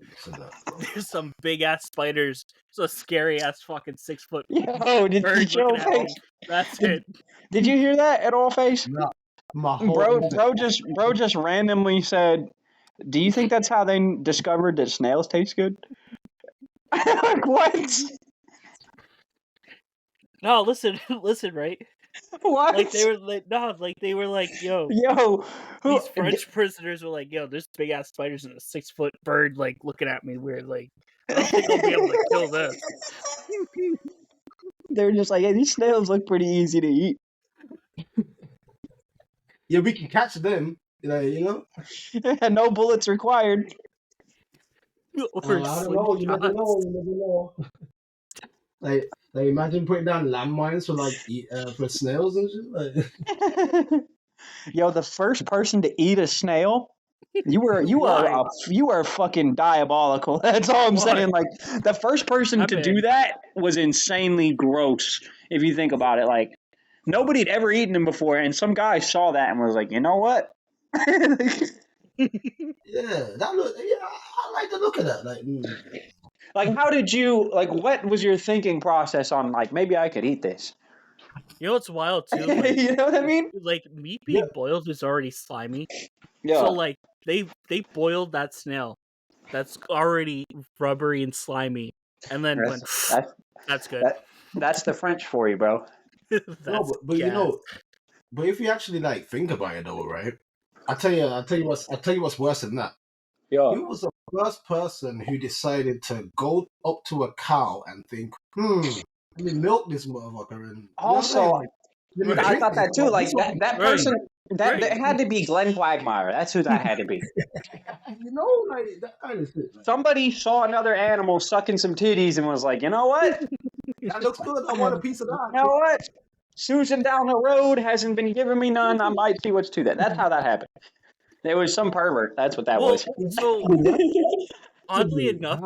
there's some big ass spiders, so scary ass fucking 6 foot Yo, did bird you looking at me. That's it. Did you hear that at all, face? No, my whole Bro just randomly said, "Do you think that's how they discovered that snails taste good?" Like, what? No, listen, right? What? Like they were like, no, like they were like, yo, who? these French prisoners were like, yo, there's big ass spiders and a 6 foot bird like looking at me weird. Like, I don't think I'll be able to kill this. They're just like, hey, these snails look pretty easy to eat. Yeah, we can catch them. You know, no bullets required. Or I don't know. You never know. Like imagine putting down landmines for snails and shit. Like, yo, the first person to eat a snail. You were fucking diabolical. That's all I'm saying. Like the first person to do that was insanely gross. If you think about it, like nobody had ever eaten them before, and some guy saw that and was like, you know what? Yeah, I like the look of that. Like, how did you what was your thinking process on like maybe I could eat this? You know what's wild too? Like, you know what I mean? Like meat being boiled is already slimy. Yeah. So like they boiled that snail that's already rubbery and slimy, and then that's good. That's the French for you, bro. No, but you know, but if you actually like think about it though, right? I'll tell you what's worse than that. Yeah. Who was the first person who decided to go up to a cow and think, let me milk this motherfucker? And also, I thought that too. Like that person, that had to be Glenn Quagmire. That's who that had to be. You know, like that kind of shit. Like, somebody saw another animal sucking some titties and was like, you know what? That looks good. I want a piece of that. You know what? Susan down the road hasn't been giving me none. I might see what's to that. That's how that happened. There was some pervert. That's what that was. So oddly enough,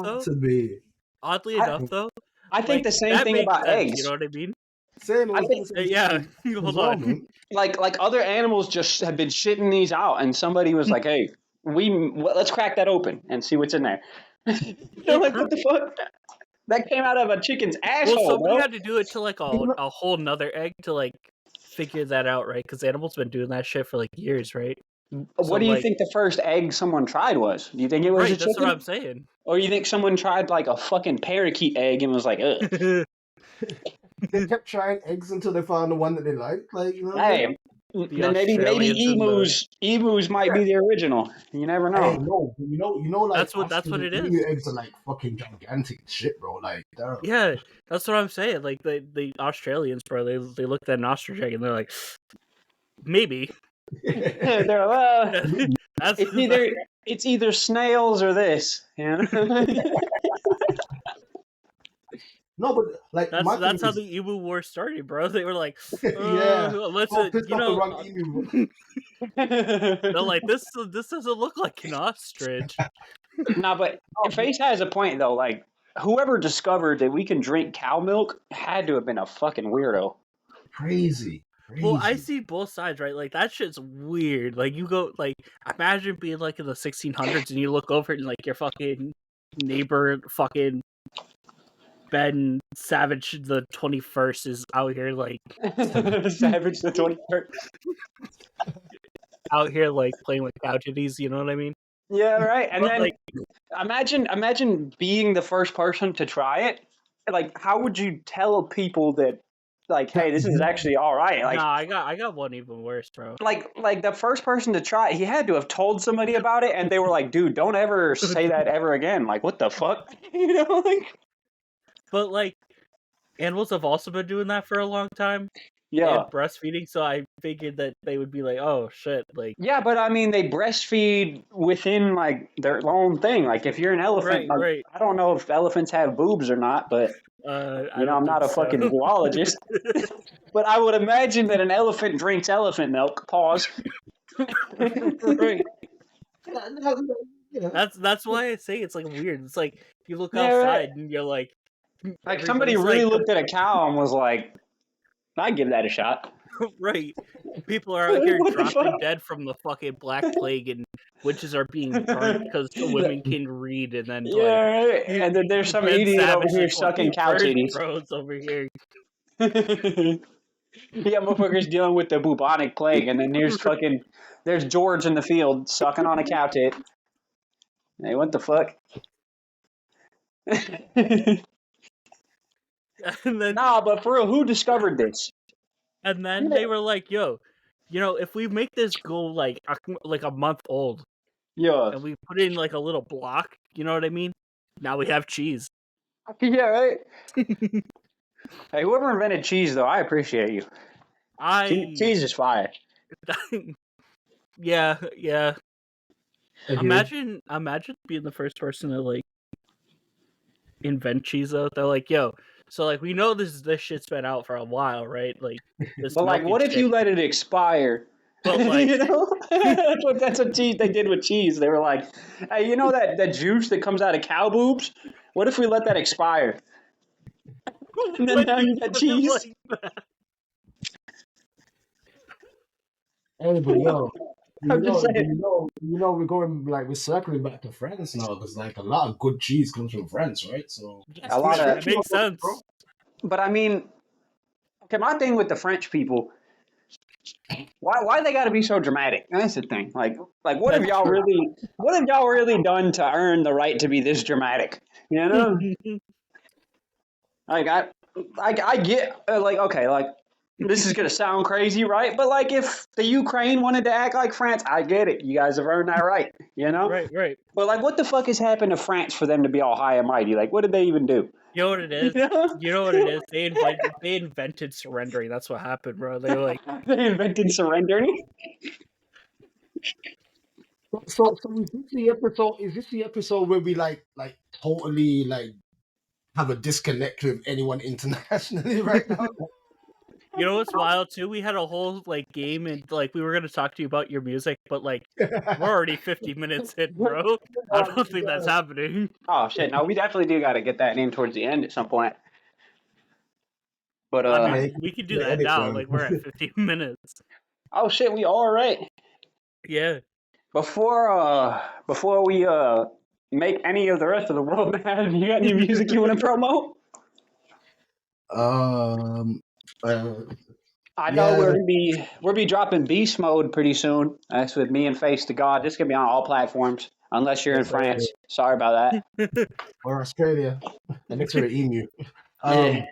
though, I think the same thing about eggs. You know what I mean? Same. I think, hold on. Like other animals just have been shitting these out, and somebody was like, "Hey, let's crack that open and see what's in there." They're like, "What the fuck?" That came out of a chicken's asshole. Well, somebody had to do it to like a whole nother egg to like figure that out, right? Because animals been doing that shit for like years, right? What do you think the first egg someone tried was? Do you think it was a chicken? That's what I'm saying. Or you think someone tried like a fucking parakeet egg and was like, ugh. They kept trying eggs until they found the one that they liked. Like, you know. Hey, Then maybe emus might be the original. You never know. Hey, no, like that's what it is. Emu eggs are like fucking gigantic shit, bro. Like, yeah, that's what I'm saying. Like the Australians, bro, they looked at an ostrich egg and they're like, maybe. They're it's either snails or this. You know? No, but like that's how the emu war started, bro. They were like, let's wrong emu. they're like, this doesn't look like an ostrich. Nah, but Face has a point though. Like, whoever discovered that we can drink cow milk had to have been a fucking weirdo. Crazy. Well, I see both sides, right? Like, that shit's weird. Like, you go, like, imagine being, like, in the 1600s and you look over and, like, your fucking neighbor, fucking Ben Savage the 21st is out here, like... Savage the 21st. Out here, like, playing with cow titties, you know what I mean? Yeah, right. And but, then, like, imagine being the first person to try it. Like, how would you tell people that, like, hey, this is actually all right? Like, nah, I got one even worse, bro. Like the first person to try it, he had to have told somebody about it, and they were like, dude, don't ever say that ever again. Like, what the fuck? You know, like... But, like, animals have also been doing that for a long time. Yeah. And breastfeeding, so I figured that they would be like, oh, shit, like... Yeah, but, I mean, they breastfeed within, like, their own thing. Like, if you're an elephant... Right. I don't know if elephants have boobs or not, but... I'm not a fucking zoologist. But I would imagine that an elephant drinks elephant milk. Pause. Right. That's why I say it's, like, weird. It's like, you look outside and you're like... Like, somebody really looked at a cow and was like, I'd give that a shot. Right. People are out here dropping dead from the fucking Black Plague, and witches are being burnt because women can read, and then right. And then there's some idiot over here sucking cow titties. Bros over here. Yeah, motherfuckers dealing with the bubonic plague, and then there's George in the field sucking on a cow tit. Hey, what the fuck? And then, nah, but for real, who discovered this? And then they were like, yo, if we make this go like a month old, and we put in like a little block, you know what I mean? Now we have cheese. Yeah, right? Hey, whoever invented cheese, though, I appreciate you. Cheese is fire. Yeah. Imagine being the first person to like invent cheese, though. They're like, yo, so like we know this shit's been out for a while, right? Like, but like, what if you let it expire? But like, that's what cheese they did with cheese. They were like, hey, you know that juice that comes out of cow boobs? What if we let that expire? And then now you got cheese. Like hey, but yo, we're going we're circling back to France now because like a lot of good cheese comes from France, right? So a lot of it makes sense. But I mean, okay, my thing with the French people, why they got to be so dramatic? That's the thing. Like what have y'all really done to earn the right to be this dramatic? You know, like I get okay, like. This is going to sound crazy, right? But, like, if the Ukraine wanted to act like France, I get it. You guys have earned that right, you know? Right. But, like, what the fuck has happened to France for them to be all high and mighty? Like, what did they even do? You know what it is? You know what it is? They invented surrendering. That's what happened, bro. They were like... They invented surrendering? So is this the episode where we, like totally, like, have a disconnect with anyone internationally right now? You know what's wild too? We had a whole like game and like we were gonna talk to you about your music, but like we're already 50 minutes in, bro. I don't think that's happening. Oh shit! No, we definitely do got to get that in towards the end at some point. But I mean, we could do that now. Like we're at 15 minutes. Oh shit! We all right. Yeah. Before we make any of the rest of the world mad, you got any music you want to promote? I know we'll be dropping Beast Mode pretty soon. That's with me and Face to God. This can be on all platforms, unless you're in France. Sorry about that. Or Australia. And next to emu. Well,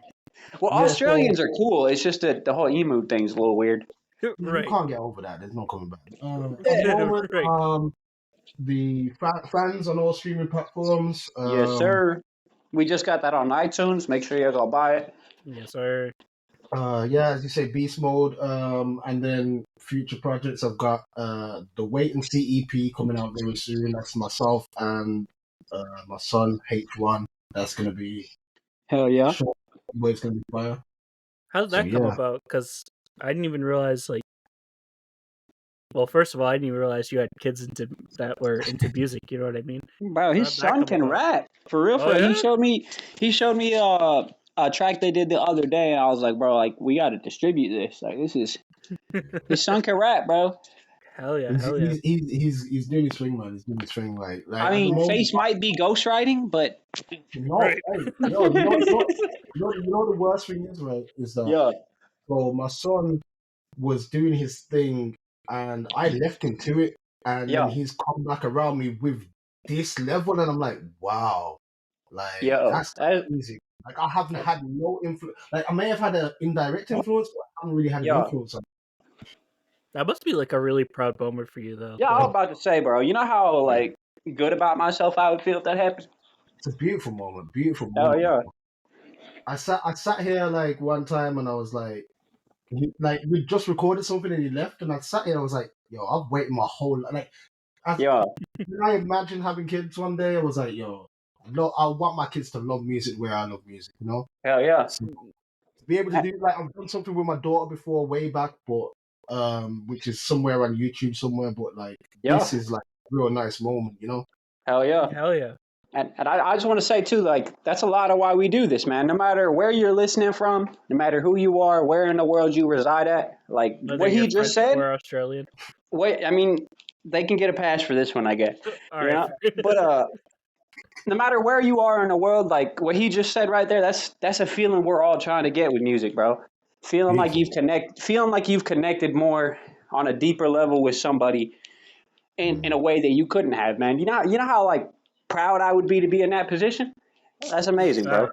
Australians are cool. It's just that the whole emu thing's a little weird. You can't get over that. There's no coming back. At the Yeah. moment, Right. the fans on all streaming platforms. Yes, sir. We just got that on iTunes. Make sure you go buy it. Yes, sir. Yeah, as you say, Beast Mode. And then future projects. I've got the Wait and See EP coming out very soon. That's myself and my son H1. That's gonna be Hell yeah. short, but it's gonna be fire. How did So, that come yeah. about? Because I didn't even realize, like, well, first of all, I didn't even realize you had kids that were into music. You know what I mean? Bro, So his how'd that son come can about? rap. For real, Oh, for real. yeah? He showed me a track they did the other day, and I was like, bro, like we gotta distribute this. Like this is his son can rap, bro. Hell yeah, He's, hell yeah. he's doing his thing, man. He's doing his thing. Like I at the mean, moment, Face might be ghostwriting, but no, Right. hey, yo, you know the worst thing is, right? Is that yeah, so my son was doing his thing, and I left him to it, and then yeah, he's come back around me with this level, and I'm like, wow, like yeah. that's easy. Like I haven't had no influence. Like I may have had an indirect influence, but I haven't really had an Yeah. influence on. That must be like a really proud moment for you, though. Yeah, I was about to say, bro. You know how like good about myself I would feel if that happened. It's a beautiful moment, beautiful Oh moment. yeah, I sat here like one time, and I was like, like we just recorded something, and he left, and I sat here, and I was like, yo, I've waited my whole like. yeah, When I imagine having kids one day, I was like, yo, I want my kids to love music where I love music, you know? hell yeah. So, to be able to do, like, I've done something with my daughter before, way back, but, which is somewhere on YouTube somewhere, but, like, Yeah. this is, like, a real nice moment, you know? Hell yeah. Hell yeah. And I just want to say too, like that's a lot of why we do this, man. No matter where you're listening from, no matter who you are, where in the world you reside at, like Whether what you're he just French said. or Australian. Wait, I mean, they can get a pass for this one, I guess. All right. But no matter where you are in the world, like what he just said right there, that's a feeling we're all trying to get with music, bro. Feeling like you've connected more on a deeper level with somebody in a way that you couldn't have, man. You know how like proud I would be to be in that position? That's amazing, bro.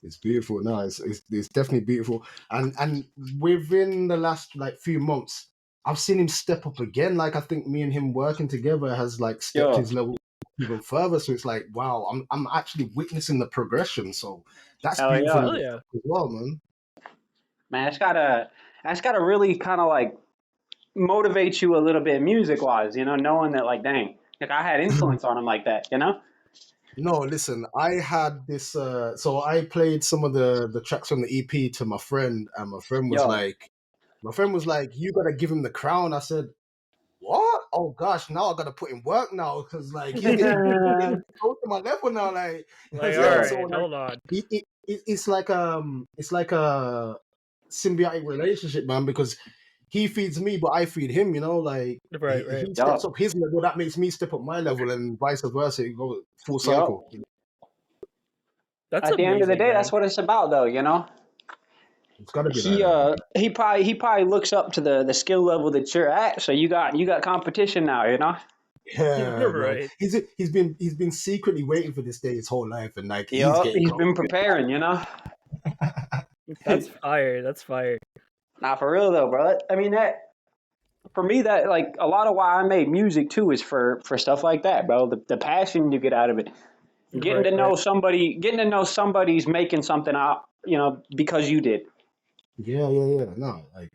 It's beautiful. No, it's definitely beautiful. And within the last like few months, I've seen him step up again. Like I think me and him working together has like stepped his level even further. So it's like, wow, I'm actually witnessing the progression. So that's Hell beautiful Hell yeah. as well, man. Man, that's gotta really kind of like motivate you a little bit music wise, you know, knowing that like, dang, like I had influence on him like that, you know? No, listen, I had this. So I played some of the tracks from the EP to my friend, and my friend was like, you gotta give him the crown. I said, what? Oh gosh, now I gotta put in work now because like he's getting close to my level now. Like, Like, so, all right, so, like, hold on. it's like a symbiotic relationship, man, because he feeds me, but I feed him. You know, like Right. he steps up his level, that makes me step up my level, and vice versa. It goes full cycle. You know? That's At the end of the amazing, day, man. that's what it's about, though. You know, It's gotta be like that. he probably looks up to the skill level that you're at. So you got competition now. You know. Yeah, man. Right. He's been secretly waiting for this day his whole life, and like he's Yup, getting he's close. been preparing. You know. That's fire. That's fire. Nah, for real though, bro. I mean that. For me, that like a lot of why I made music too is for stuff like that, bro. The passion you get out of it, getting to know somebody's making something out, you know, because you did. Yeah. No, like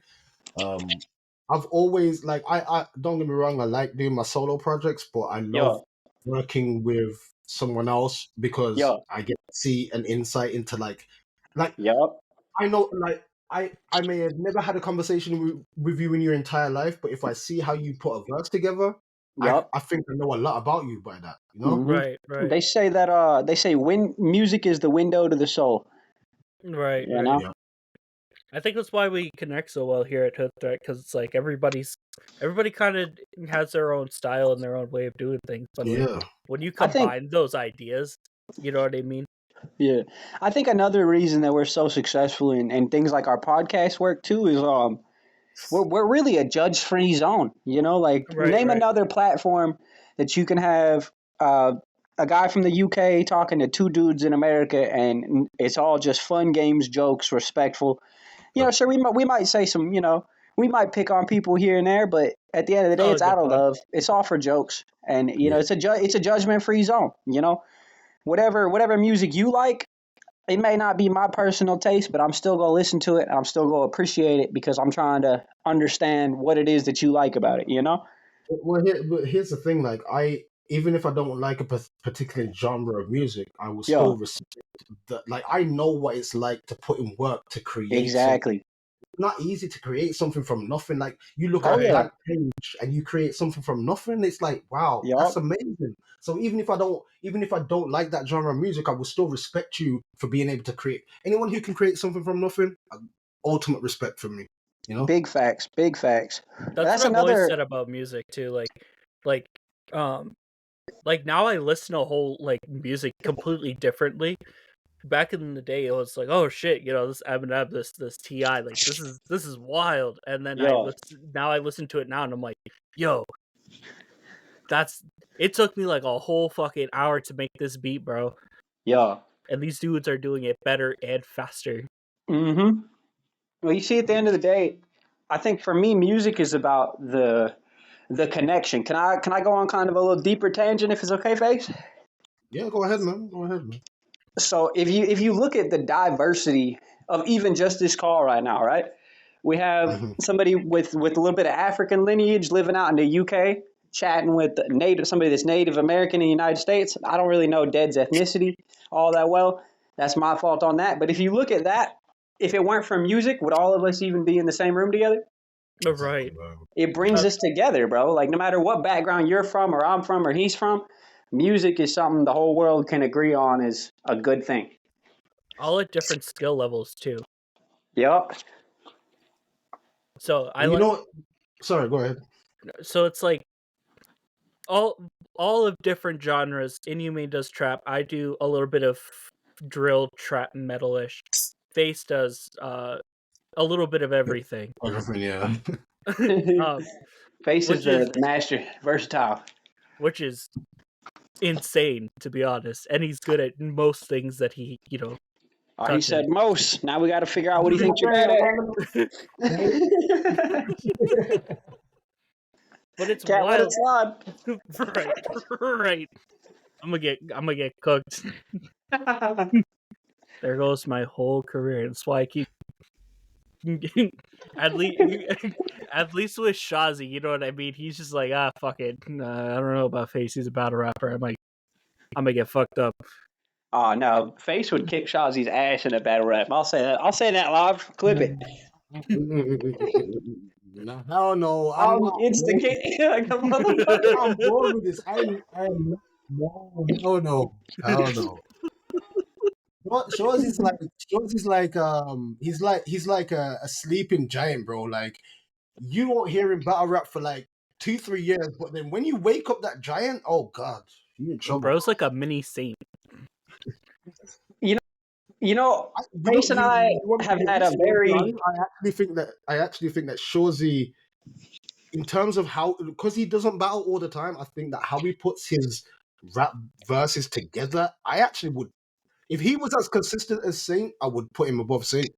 I've always like I don't get me wrong, I like doing my solo projects, but I love working with someone else because I get to see an insight into like Yup. I know like I may have never had a conversation with you in your entire life, but if I see how you put a verse together, Yup. I think I know a lot about you by that, you know? Right. They say that when music is the window to the soul. Right. You know? Yeah. I think that's why we connect so well here at Hood Threat, because it's like everybody kind of has their own style and their own way of doing things. But like, when you combine those ideas, you know what I mean? Yeah, I think another reason that we're so successful in things like our podcast work too is we're really a judge free zone. You know, like name another platform that you can have a guy from the UK talking to two dudes in America, and it's all just fun, games, jokes, respectful. You know, sure we might say some we might pick on people here and there, but at the end of the day, it's out of love. It's all for jokes, and it's a judgment free zone. Whatever music you like, it may not be my personal taste, but I'm still gonna listen to it. And I'm still gonna appreciate it because I'm trying to understand what it is that you like about it. Well, but here's the thing. Like, even if I don't like a particular genre of music, I will still respect that. Like, I know what it's like to put in work to create something. It's not easy to create something from nothing. Like, you look at a blank page and you create something from nothing. It's like, wow, that's amazing. So even if I don't like that genre of music, I will still respect you for being able to create. Anyone who can create something from nothing, ultimate respect from me. Big facts. That's what I've always said about music too. Like now I listen to whole music completely differently. Back in the day, it was like, oh shit, this Eminem, this T.I., like this is wild. And then I listen to it now, and I'm like, yo, it took me like a whole fucking hour to make this beat, bro. Yeah. And these dudes are doing it better and faster. Mm-hmm. Well, you see, at the end of the day, I think for me, music is about the connection. Can I go on kind of a little deeper tangent if it's okay, Face? Yeah, go ahead, man. So if you look at the diversity of even just this call right now, right? We have somebody with a little bit of African lineage living out in the UK, chatting with somebody that's Native American in the United States. I don't really know Dead's ethnicity all that well. That's my fault on that. But if you look at that, if it weren't for music, would all of us even be in the same room together? Right. It brings us together, bro. Like, no matter what background you're from or I'm from or he's from, music is something the whole world can agree on is a good thing. All at different skill levels, too. Yep. So, sorry, go ahead. So, it's like, all of different genres. Inhumane does trap. I do a little bit of drill, trap, metalish. Face does a little bit of everything. Yeah. Face is the master, versatile. Which is insane, to be honest. And he's good at most things that he, he said most. Now we got to figure out what he thinks you're bad at. But it's Can't wild. Let it slide. Right. I'm gonna get cooked. There goes my whole career. That's why I keep at least with Shazi, you know what I mean? He's just like, fuck it. I don't know about Face. He's a battle rapper. I'm gonna get fucked up. Oh no, Face would kick Shazi's ass in a battle rap. I'll say that. I'll say that live. Clip it. Hell no. I'm instigating like a motherfucker. I'm bored with this. Hell no. Shows he's like a sleeping giant, bro. Like, you won't hear him battle rap for like 2-3 years, but then when you wake up that giant, oh god, you're in trouble. Bro's like a mini saint. Face and I have had a very. I actually think that Shorzy, in terms of how, because he doesn't battle all the time, I think that how he puts his rap verses together, I actually would. If he was as consistent as Saint, I would put him above Saint.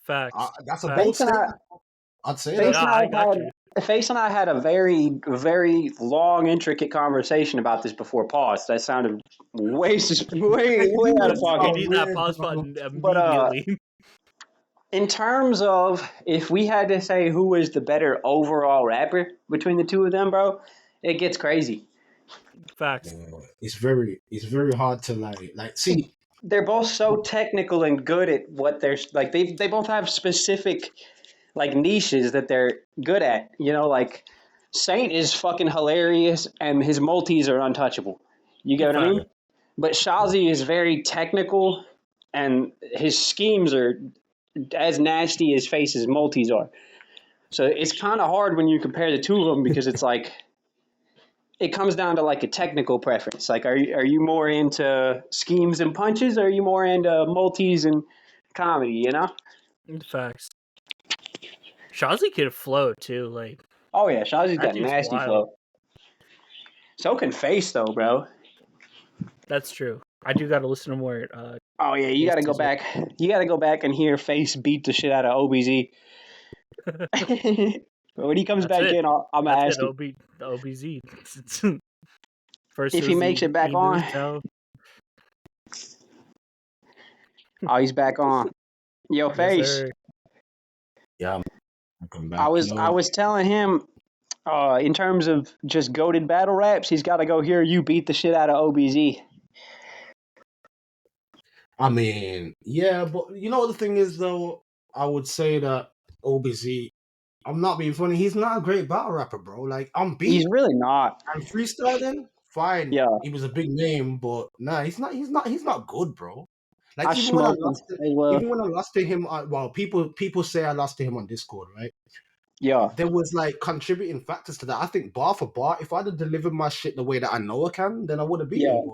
Facts. That's a bold statement. I'd say that. Face and I had a very, very long, intricate conversation about this before pause. That sounded way out of pocket. You need that pause button immediately. In terms of if we had to say who was the better overall rapper between the two of them, bro, it gets crazy. Facts. It's very hard to like see. They're both so technical and good at what they're like. They both have specific like niches that they're good at. Like Saint is fucking hilarious and his multis are untouchable. You get what I mean? But Shazi is very technical and his schemes are as nasty as Face's multis are. So it's kind of hard when you compare the two of them because it's like it comes down to like a technical preference. Like, are you more into schemes and punches, or are you more into multis and comedy? Facts. Shazi can flow too, like. Oh yeah, Shazi's got nasty flow. So can Face though, bro. That's true. I do got to listen to more. Oh yeah, you got to go back. You got to go back and hear Face beat the shit out of OBZ. When he comes That's back it. in, I'm gonna That's ask it. him OBZ. First if it he was makes the it back on. emus. Now Oh, he's back on. Yo, yes, Face. sir. Yeah, I'm coming I back. was I was telling him, in terms of just goated battle raps, he's got to go hear you beat the shit out of OBZ. I mean, yeah, but you know what the thing is though? I would say that OBZ, I'm not being funny, he's not a great battle rapper, bro. Like, I'm He's beat really not. and freestyling, fine. Yeah, He was a big name, but nah, he's not good, bro. Like I smoked him as well. even when I lost to him, well, people say I lost to him on Discord, right? Yeah. There was like contributing factors to that. I think bar for bar, if I'd have delivered my shit the way that I know I can, then I would have beat Yeah. him.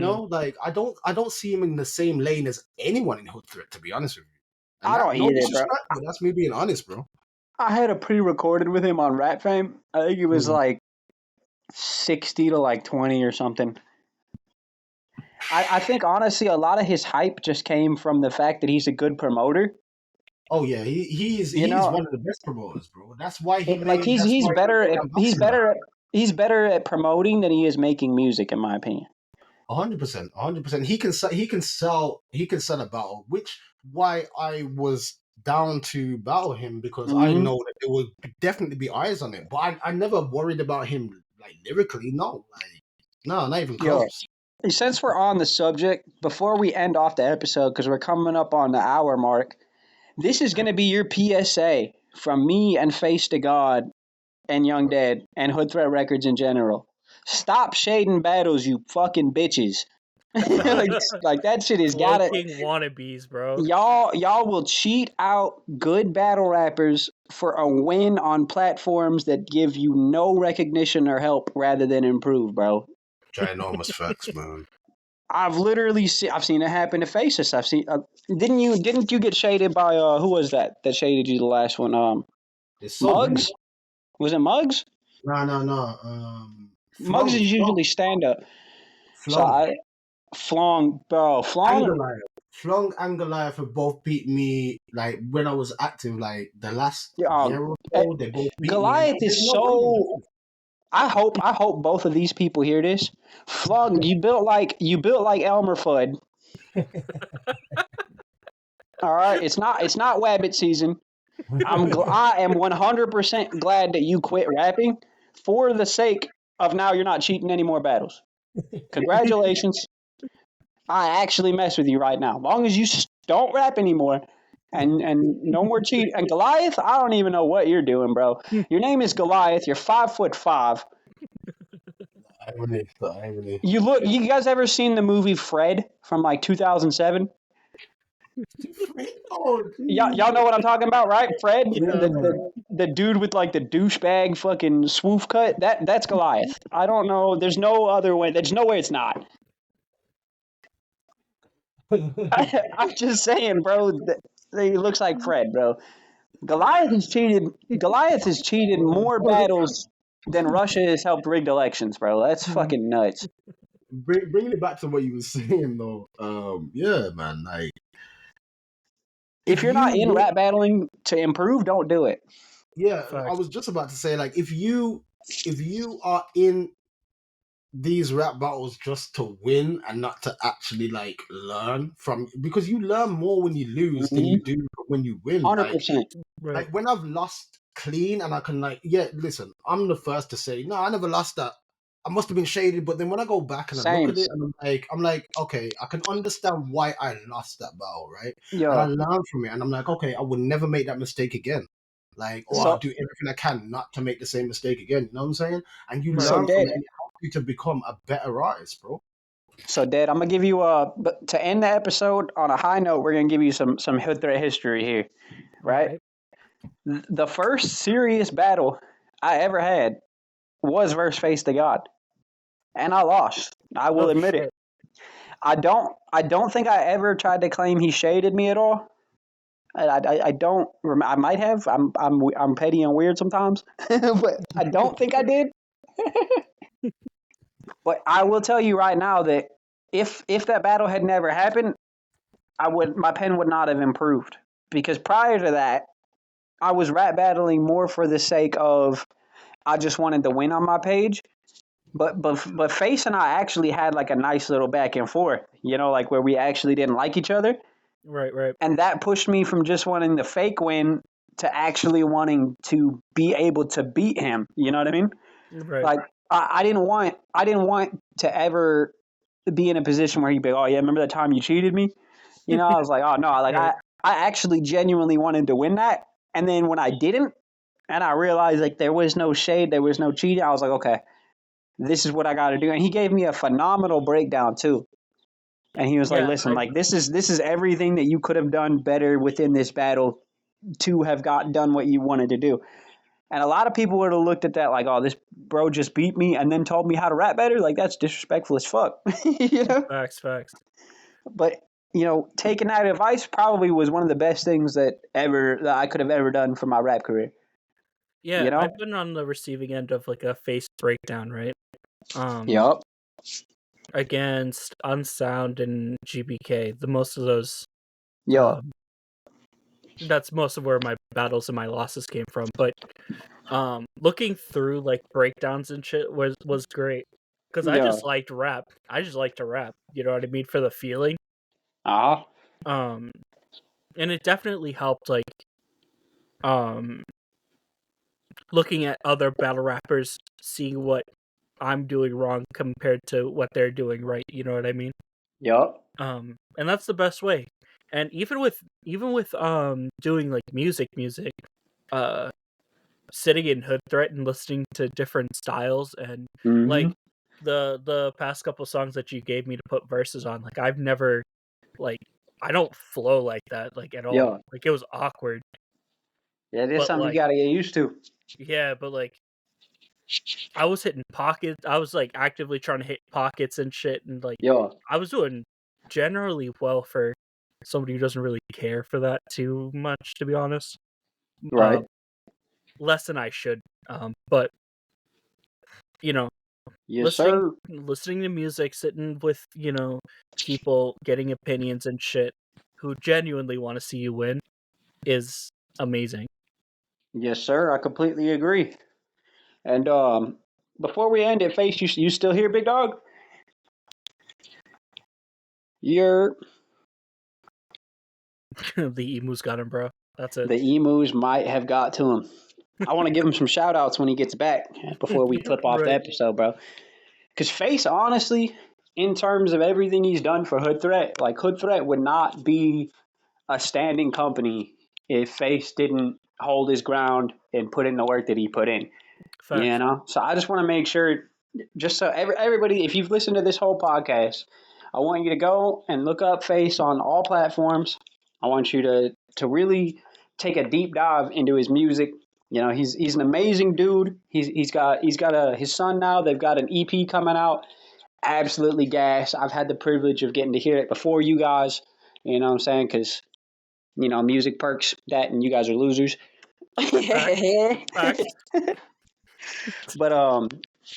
But like I don't see him in the same lane as anyone in Hood Threat, to be honest with you. And I that don't no either, bro. disrespect, but that's me being honest, bro. I had a pre-recorded with him on Rap Fame. I think it was like 60 to like 20 or something. I think honestly a lot of his hype just came from the fact that he's a good promoter. Oh yeah, he's You know, one of the best promoters, bro. That's why he like made. That's why he made ambassador. he's better at promoting than he is making music, in my opinion. 100%, 100%. He can sell a battle, which why I was down to battle him because I Mm-hmm. know that there would definitely be eyes on it. But I never worried about him like lyrically. No, not even Yo, close. since we're on the subject, before we end off the episode, because we're coming up on the hour mark, this is going to be your PSA from me and Face to God and Young Dead and Hood Threat Records in general. Stop shading battles, you fucking bitches. like that shit is Flow gotta. King wannabes, bro. Y'all will cheat out good battle rappers for a win on platforms that give you no recognition or help rather than improve, bro. Ginormous facts, man. I've seen it happen to Faces. I've seen. Didn't you get shaded by who was that shaded you the last one? It's so many. Muggs? Was it Muggs? No. Muggs is usually stand up. So Flung. Flong, bro, And Flong. Goliath. Flung and Goliath have both beat me like when I was active, like the last Uh, year or so. They both beat me, and Goliath there's is no way I'm so. losing. I hope both of these people hear this. Flong, you built like Elmer Fudd. All right, it's not Wabbit season. I am 100% glad that you quit rapping for the sake of now you're not cheating any more battles. Congratulations. I actually mess with you right now. As long as you don't rap anymore and no more cheat. And Goliath, I don't even know what you're doing, bro. Your name is Goliath. You're 5'5". Irony. You guys ever seen the movie Fred from like 2007? Oh, Y'all know what I'm talking about, right? Fred, Yeah. the dude with like the douchebag fucking swoof cut. That's Goliath. I don't know. There's no other way. There's no way it's not. I'm just saying, bro. He looks like Fred, bro. Goliath has cheated more battles than Russia has helped rigged elections, bro. That's fucking nuts. Bringing it back to what you were saying though, yeah, man. Like, If you're not in rap battling to improve, don't do it. yeah, I Facts. was just about to say, like, if you are in these rap battles just to win and not to actually like learn from, because you learn more when you lose than you do when you win. 100%. Right. Like when I've lost clean and I can like, yeah, listen, I'm the first to say, no, I never lost that. I must have been shaded, but then when I go back and I look at it and I'm like, okay, I can understand why I lost that battle, right? Yeah. And I learn from it, and I'm like, okay, I will never make that mistake again. Like, or I'll do everything I can not to make the same mistake again. You know what I'm saying? And you learn from it, and it helps you to become a better artist, bro. So, Dad, I'm gonna give you to end the episode on a high note. We're gonna give you some Hood Threat history here, right? The first serious battle I ever had was versus Face to God, and I lost. I will admit it. I don't think I ever tried to claim he shaded me at all. I don't. I might have. I'm petty and weird sometimes, but I don't think I did. But I will tell you right now that if that battle had never happened, my pen would not have improved, because prior to that, I was rap battling more for the sake of I just wanted to win on my page. But Face and I actually had like a nice little back and forth, like where we actually didn't like each other. Right. And that pushed me from just wanting the fake win to actually wanting to be able to beat him. You know what I mean? Right. Like I didn't want to ever be in a position where he'd be, oh yeah, remember that time you cheated me? I was like, oh no, like Right. I actually genuinely wanted to win that. And then when I didn't, and I realized like there was no shade, there was no cheating, I was like, okay, this is what I got to do. And he gave me a phenomenal breakdown too. And he was like, listen, like this is everything that you could have done better within this battle to have done what you wanted to do. And a lot of people would have looked at that like, oh, this bro just beat me and then told me how to rap better. Like, that's disrespectful as fuck. Facts. But, taking that advice probably was one of the best things that I could have ever done for my rap career. Yeah, I've been on the receiving end of like a Face breakdown, right? Yup. Against Unsound and GBK. The most of those. Yeah. That's most of where my battles and my losses came from. But looking through like breakdowns and shit was great. Because I just liked rap. I just like to rap. You know what I mean? For the feeling. And it definitely helped like looking at other battle rappers, seeing what I'm doing wrong compared to what they're doing right. You know what I mean? Yup. And that's the best way. And even with doing like music, sitting in Hood Threat and listening to different styles and like the past couple songs that you gave me to put verses on, like I've never like I don't flow like that like at all. Yeah. Like it was awkward. Yeah, there's something you gotta get used to. Yeah, but like I was hitting pockets. I was like actively trying to hit pockets and shit, and like I was doing generally well for somebody who doesn't really care for that too much, to be honest. Right. Less than I should. But yes, sir. Listening to music, sitting with people, getting opinions and shit, who genuinely want to see you win, is amazing. Yes, sir. I completely agree. And before we end it, Face, you still here, big dog? You're The emus got him, bro. That's it. The emus might have got to him. I want to give him some shout outs when he gets back before we clip off the episode, bro. Because Face, honestly, in terms of everything he's done for Hood Threat, like Hood Threat would not be a standing company if Face didn't hold his ground and put in the work that he put in. Facts. So I just want to make sure, just so everybody, if you've listened to this whole podcast, I want you to go and look up Face on all platforms. I want you to really take a deep dive into his music. He's an amazing dude. He's got his son now. They've got an EP coming out. Absolutely gas. I've had the privilege of getting to hear it before you guys. You know what I'm saying? Because music perks that, and you guys are losers. Facts. But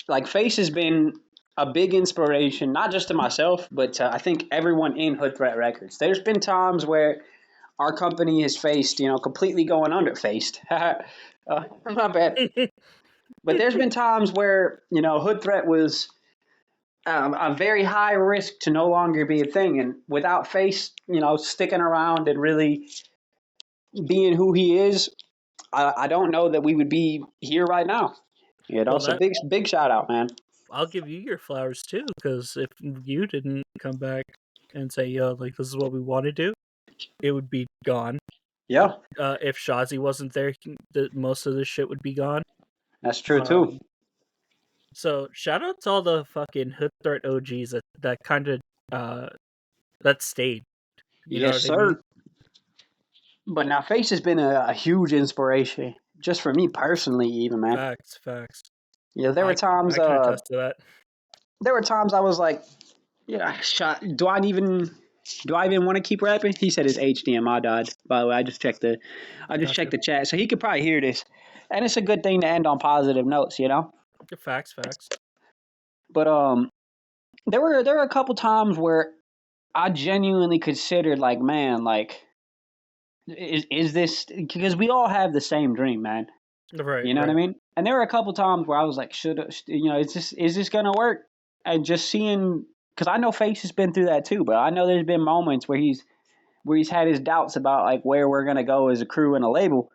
like Face has been a big inspiration, not just to myself, but to, I think, everyone in Hood Threat Records. There's been times where our company has faced, completely going under. My bad. But there's been times where, Hood Threat was a very high risk to no longer be a thing. And without Face, sticking around and really being who he is, I don't know that we would be here right now. So big shout out, man. I'll give you your flowers too, because if you didn't come back and say, yo, like, this is what we want to do, it would be gone. Yeah. If Shazi wasn't there, most of this shit would be gone. That's true, too. So, shout out to all the fucking Hood Threat OGs that kind of, that stayed. Yes, sir. I mean? But now Face has been a huge inspiration, just for me personally, even, man. Facts. There were times. I can attest to that. There were times I was like, do I even want to keep rapping? He said his HDMI died. By the way, I just checked the chat, so he could probably hear this, and it's a good thing to end on positive notes, Facts. But there were a couple times where I genuinely considered, like, man, like, is this, because we all have the same dream, man. Right. You know what I mean? And there were a couple times where I was like, is this gonna work? And just seeing, because I know Face has been through that too, but I know there's been moments where he's had his doubts about like where we're gonna go as a crew and a label.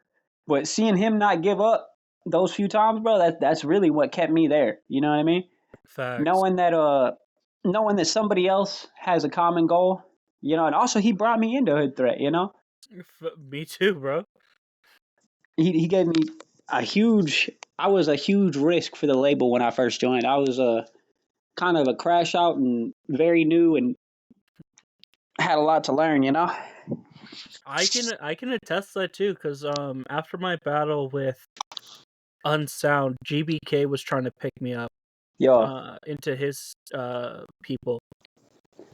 But seeing him not give up those few times, bro, that's really what kept me there. You know what I mean? Facts. Knowing that somebody else has a common goal, you know, and also he brought me into Hood Threat, you know. Me too, bro. He gave me I was a huge risk for the label when I first joined. I was a kind of a crash out and very new and had a lot to learn, you know. I can attest to that too, because after my battle with Unsound, GBK was trying to pick me up into his people,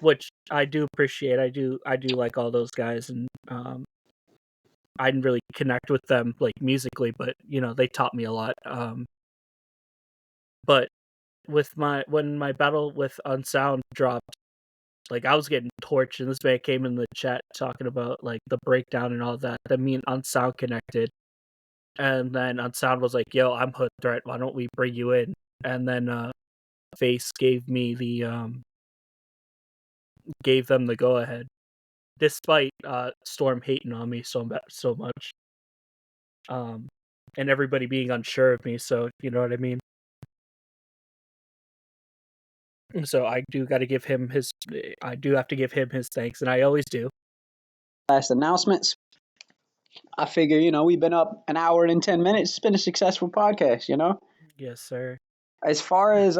which I do appreciate. I do like all those guys, and I didn't really connect with them like musically, but you know, they taught me a lot. But when my battle with Unsound dropped, like I was getting torched, and this man came in the chat talking about like the breakdown and all that. Then me and Unsound connected, and then Unsound was like, "Yo, I'm Hood Threat. Why don't we bring you in?" And then Face gave me gave them the go ahead, despite Storm hating on me so much, and everybody being unsure of me. So you know what I mean. So I do got to give him his. I do have to give him his thanks, and I always do. Last announcements. I figure, you know, we've been up an hour and 10 minutes. It's been a successful podcast, you know. Yes, sir. As far as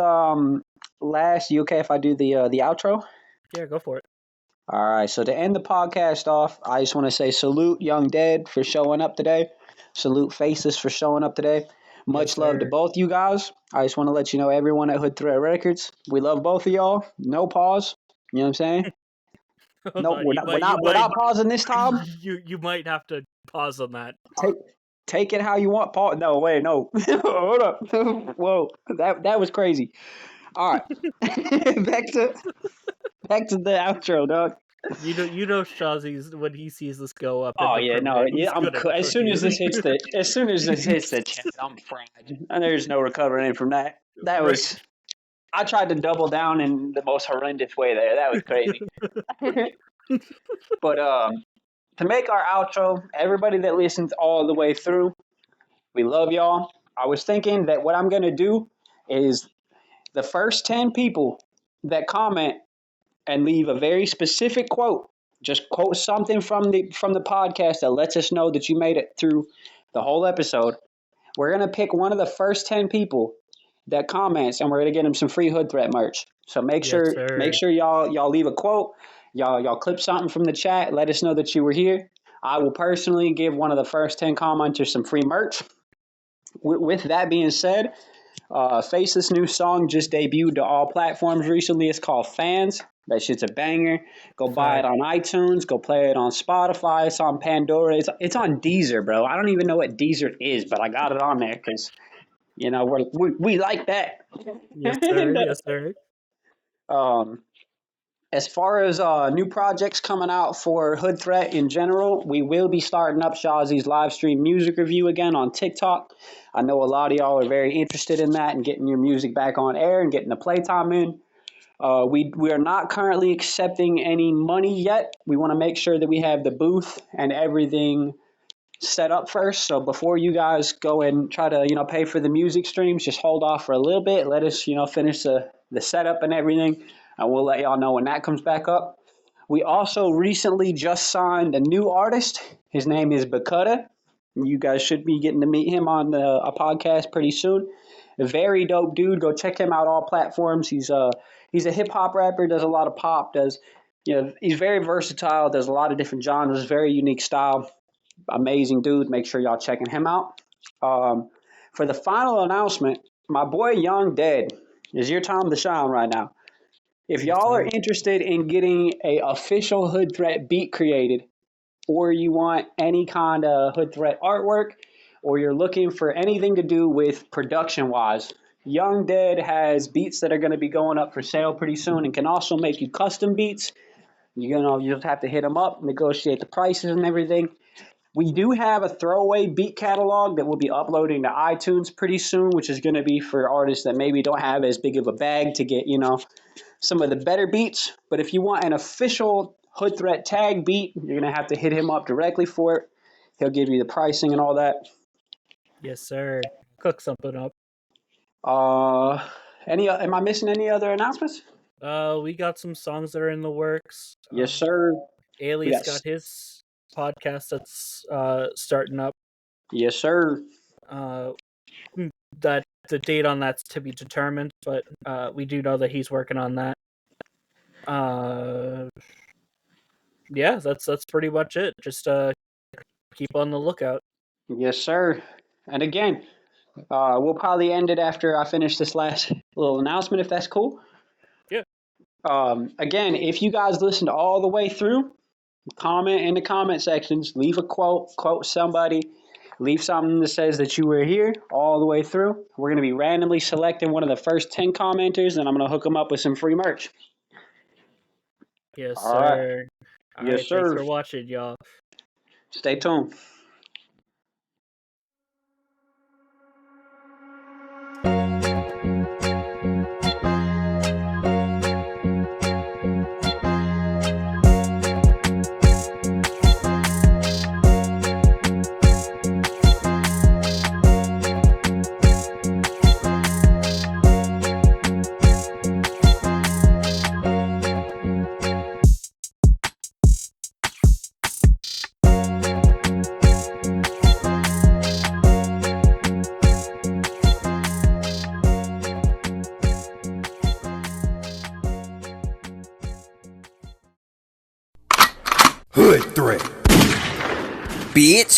last, you okay if I do the outro? Yeah, go for it. All right. So to end the podcast off, I just want to say salute Young Dead for showing up today. Salute Faceless for showing up today. Much love to both you guys. I just want to let you know, everyone at Hood Threat Records, we love both of y'all. No pause. You know what I'm saying? No, we're not pausing this time. You might have to pause on that. Take it how you want. Pause. No, wait, no. Hold up. Whoa, that was crazy. All right, back to the outro, dog. You know, Shazzy's when he sees this go up. Oh yeah, no, yeah. As soon as this hits the chat, I'm fried, and there's no recovering from that. That was. Right. I tried to double down in the most horrendous way there. That was crazy. But to make our outro, everybody that listens all the way through, we love y'all. I was thinking that what I'm gonna do is the first 10 people that comment and leave a very specific quote, just quote something from the podcast that lets us know that you made it through the whole episode. We're gonna pick one of the first 10 people that comments, and we're gonna get them some free Hood Threat merch. So make sure y'all leave a quote. Y'all clip something from the chat. Let us know that you were here. I will personally give one of the first 10 commenters some free merch. With that being said, Faceless new song just debuted to all platforms recently. It's called Fans. That shit's a banger. Go buy it on iTunes. Go play it on Spotify. It's on Pandora. It's on Deezer, bro. I don't even know what Deezer is, but I got it on there because, you know, we like that. Yes, sir. Yes, sir. As far as new projects coming out for Hood Threat in general, we will be starting up Shazzy's live stream music review again on TikTok. I know a lot of y'all are very interested in that and getting your music back on air and getting the playtime in. We are not currently accepting any money yet. We want to make sure that we have the booth and everything set up first. So before you guys go and try to, you know, pay for the music streams, just hold off for a little bit. Let us, you know, finish the setup and everything. And we'll let y'all know when that comes back up. We also recently just signed a new artist. His name is Bakutta. You guys should be getting to meet him on a podcast pretty soon. A very dope dude. Go check him out all platforms. He's a hip hop rapper. Does a lot of pop. He's very versatile. Does a lot of different genres. Very unique style. Amazing dude. Make sure y'all checking him out. For the final announcement, my boy Young Dead is your time to shine right now. If y'all are interested in getting a official Hood Threat beat created, or you want any kind of Hood Threat artwork, or you're looking for anything to do with production-wise, Young Dead has beats that are going to be going up for sale pretty soon and can also make you custom beats. You just have to hit him up, negotiate the prices and everything. We do have a throwaway beat catalog that we'll be uploading to iTunes pretty soon, which is going to be for artists that maybe don't have as big of a bag to get, some of the better beats. But if you want an official Hood Threat tag beat, you're going to have to hit him up directly for it. He'll give you the pricing and all that. Yes, sir. Cook something up. Am I missing any other announcements? We got some songs that are in the works. Yes, sir. Ailey's got his podcast that's starting up. Yes, sir. That the date on that's to be determined, but we do know that he's working on that. Yeah, that's pretty much it. Just keep on the lookout. Yes, sir. And again, we'll probably end it after I finish this last little announcement, if that's cool. Yeah. Again, if you guys listened all the way through, comment in the comment sections, leave a quote somebody, leave something that says that you were here all the way through. We're going to be randomly selecting one of the first 10 commenters, and I'm going to hook them up with some free merch. Yes, all sir. Right. Yes, sir. Thanks for watching, y'all. Stay tuned. Hood Threat. Bitch.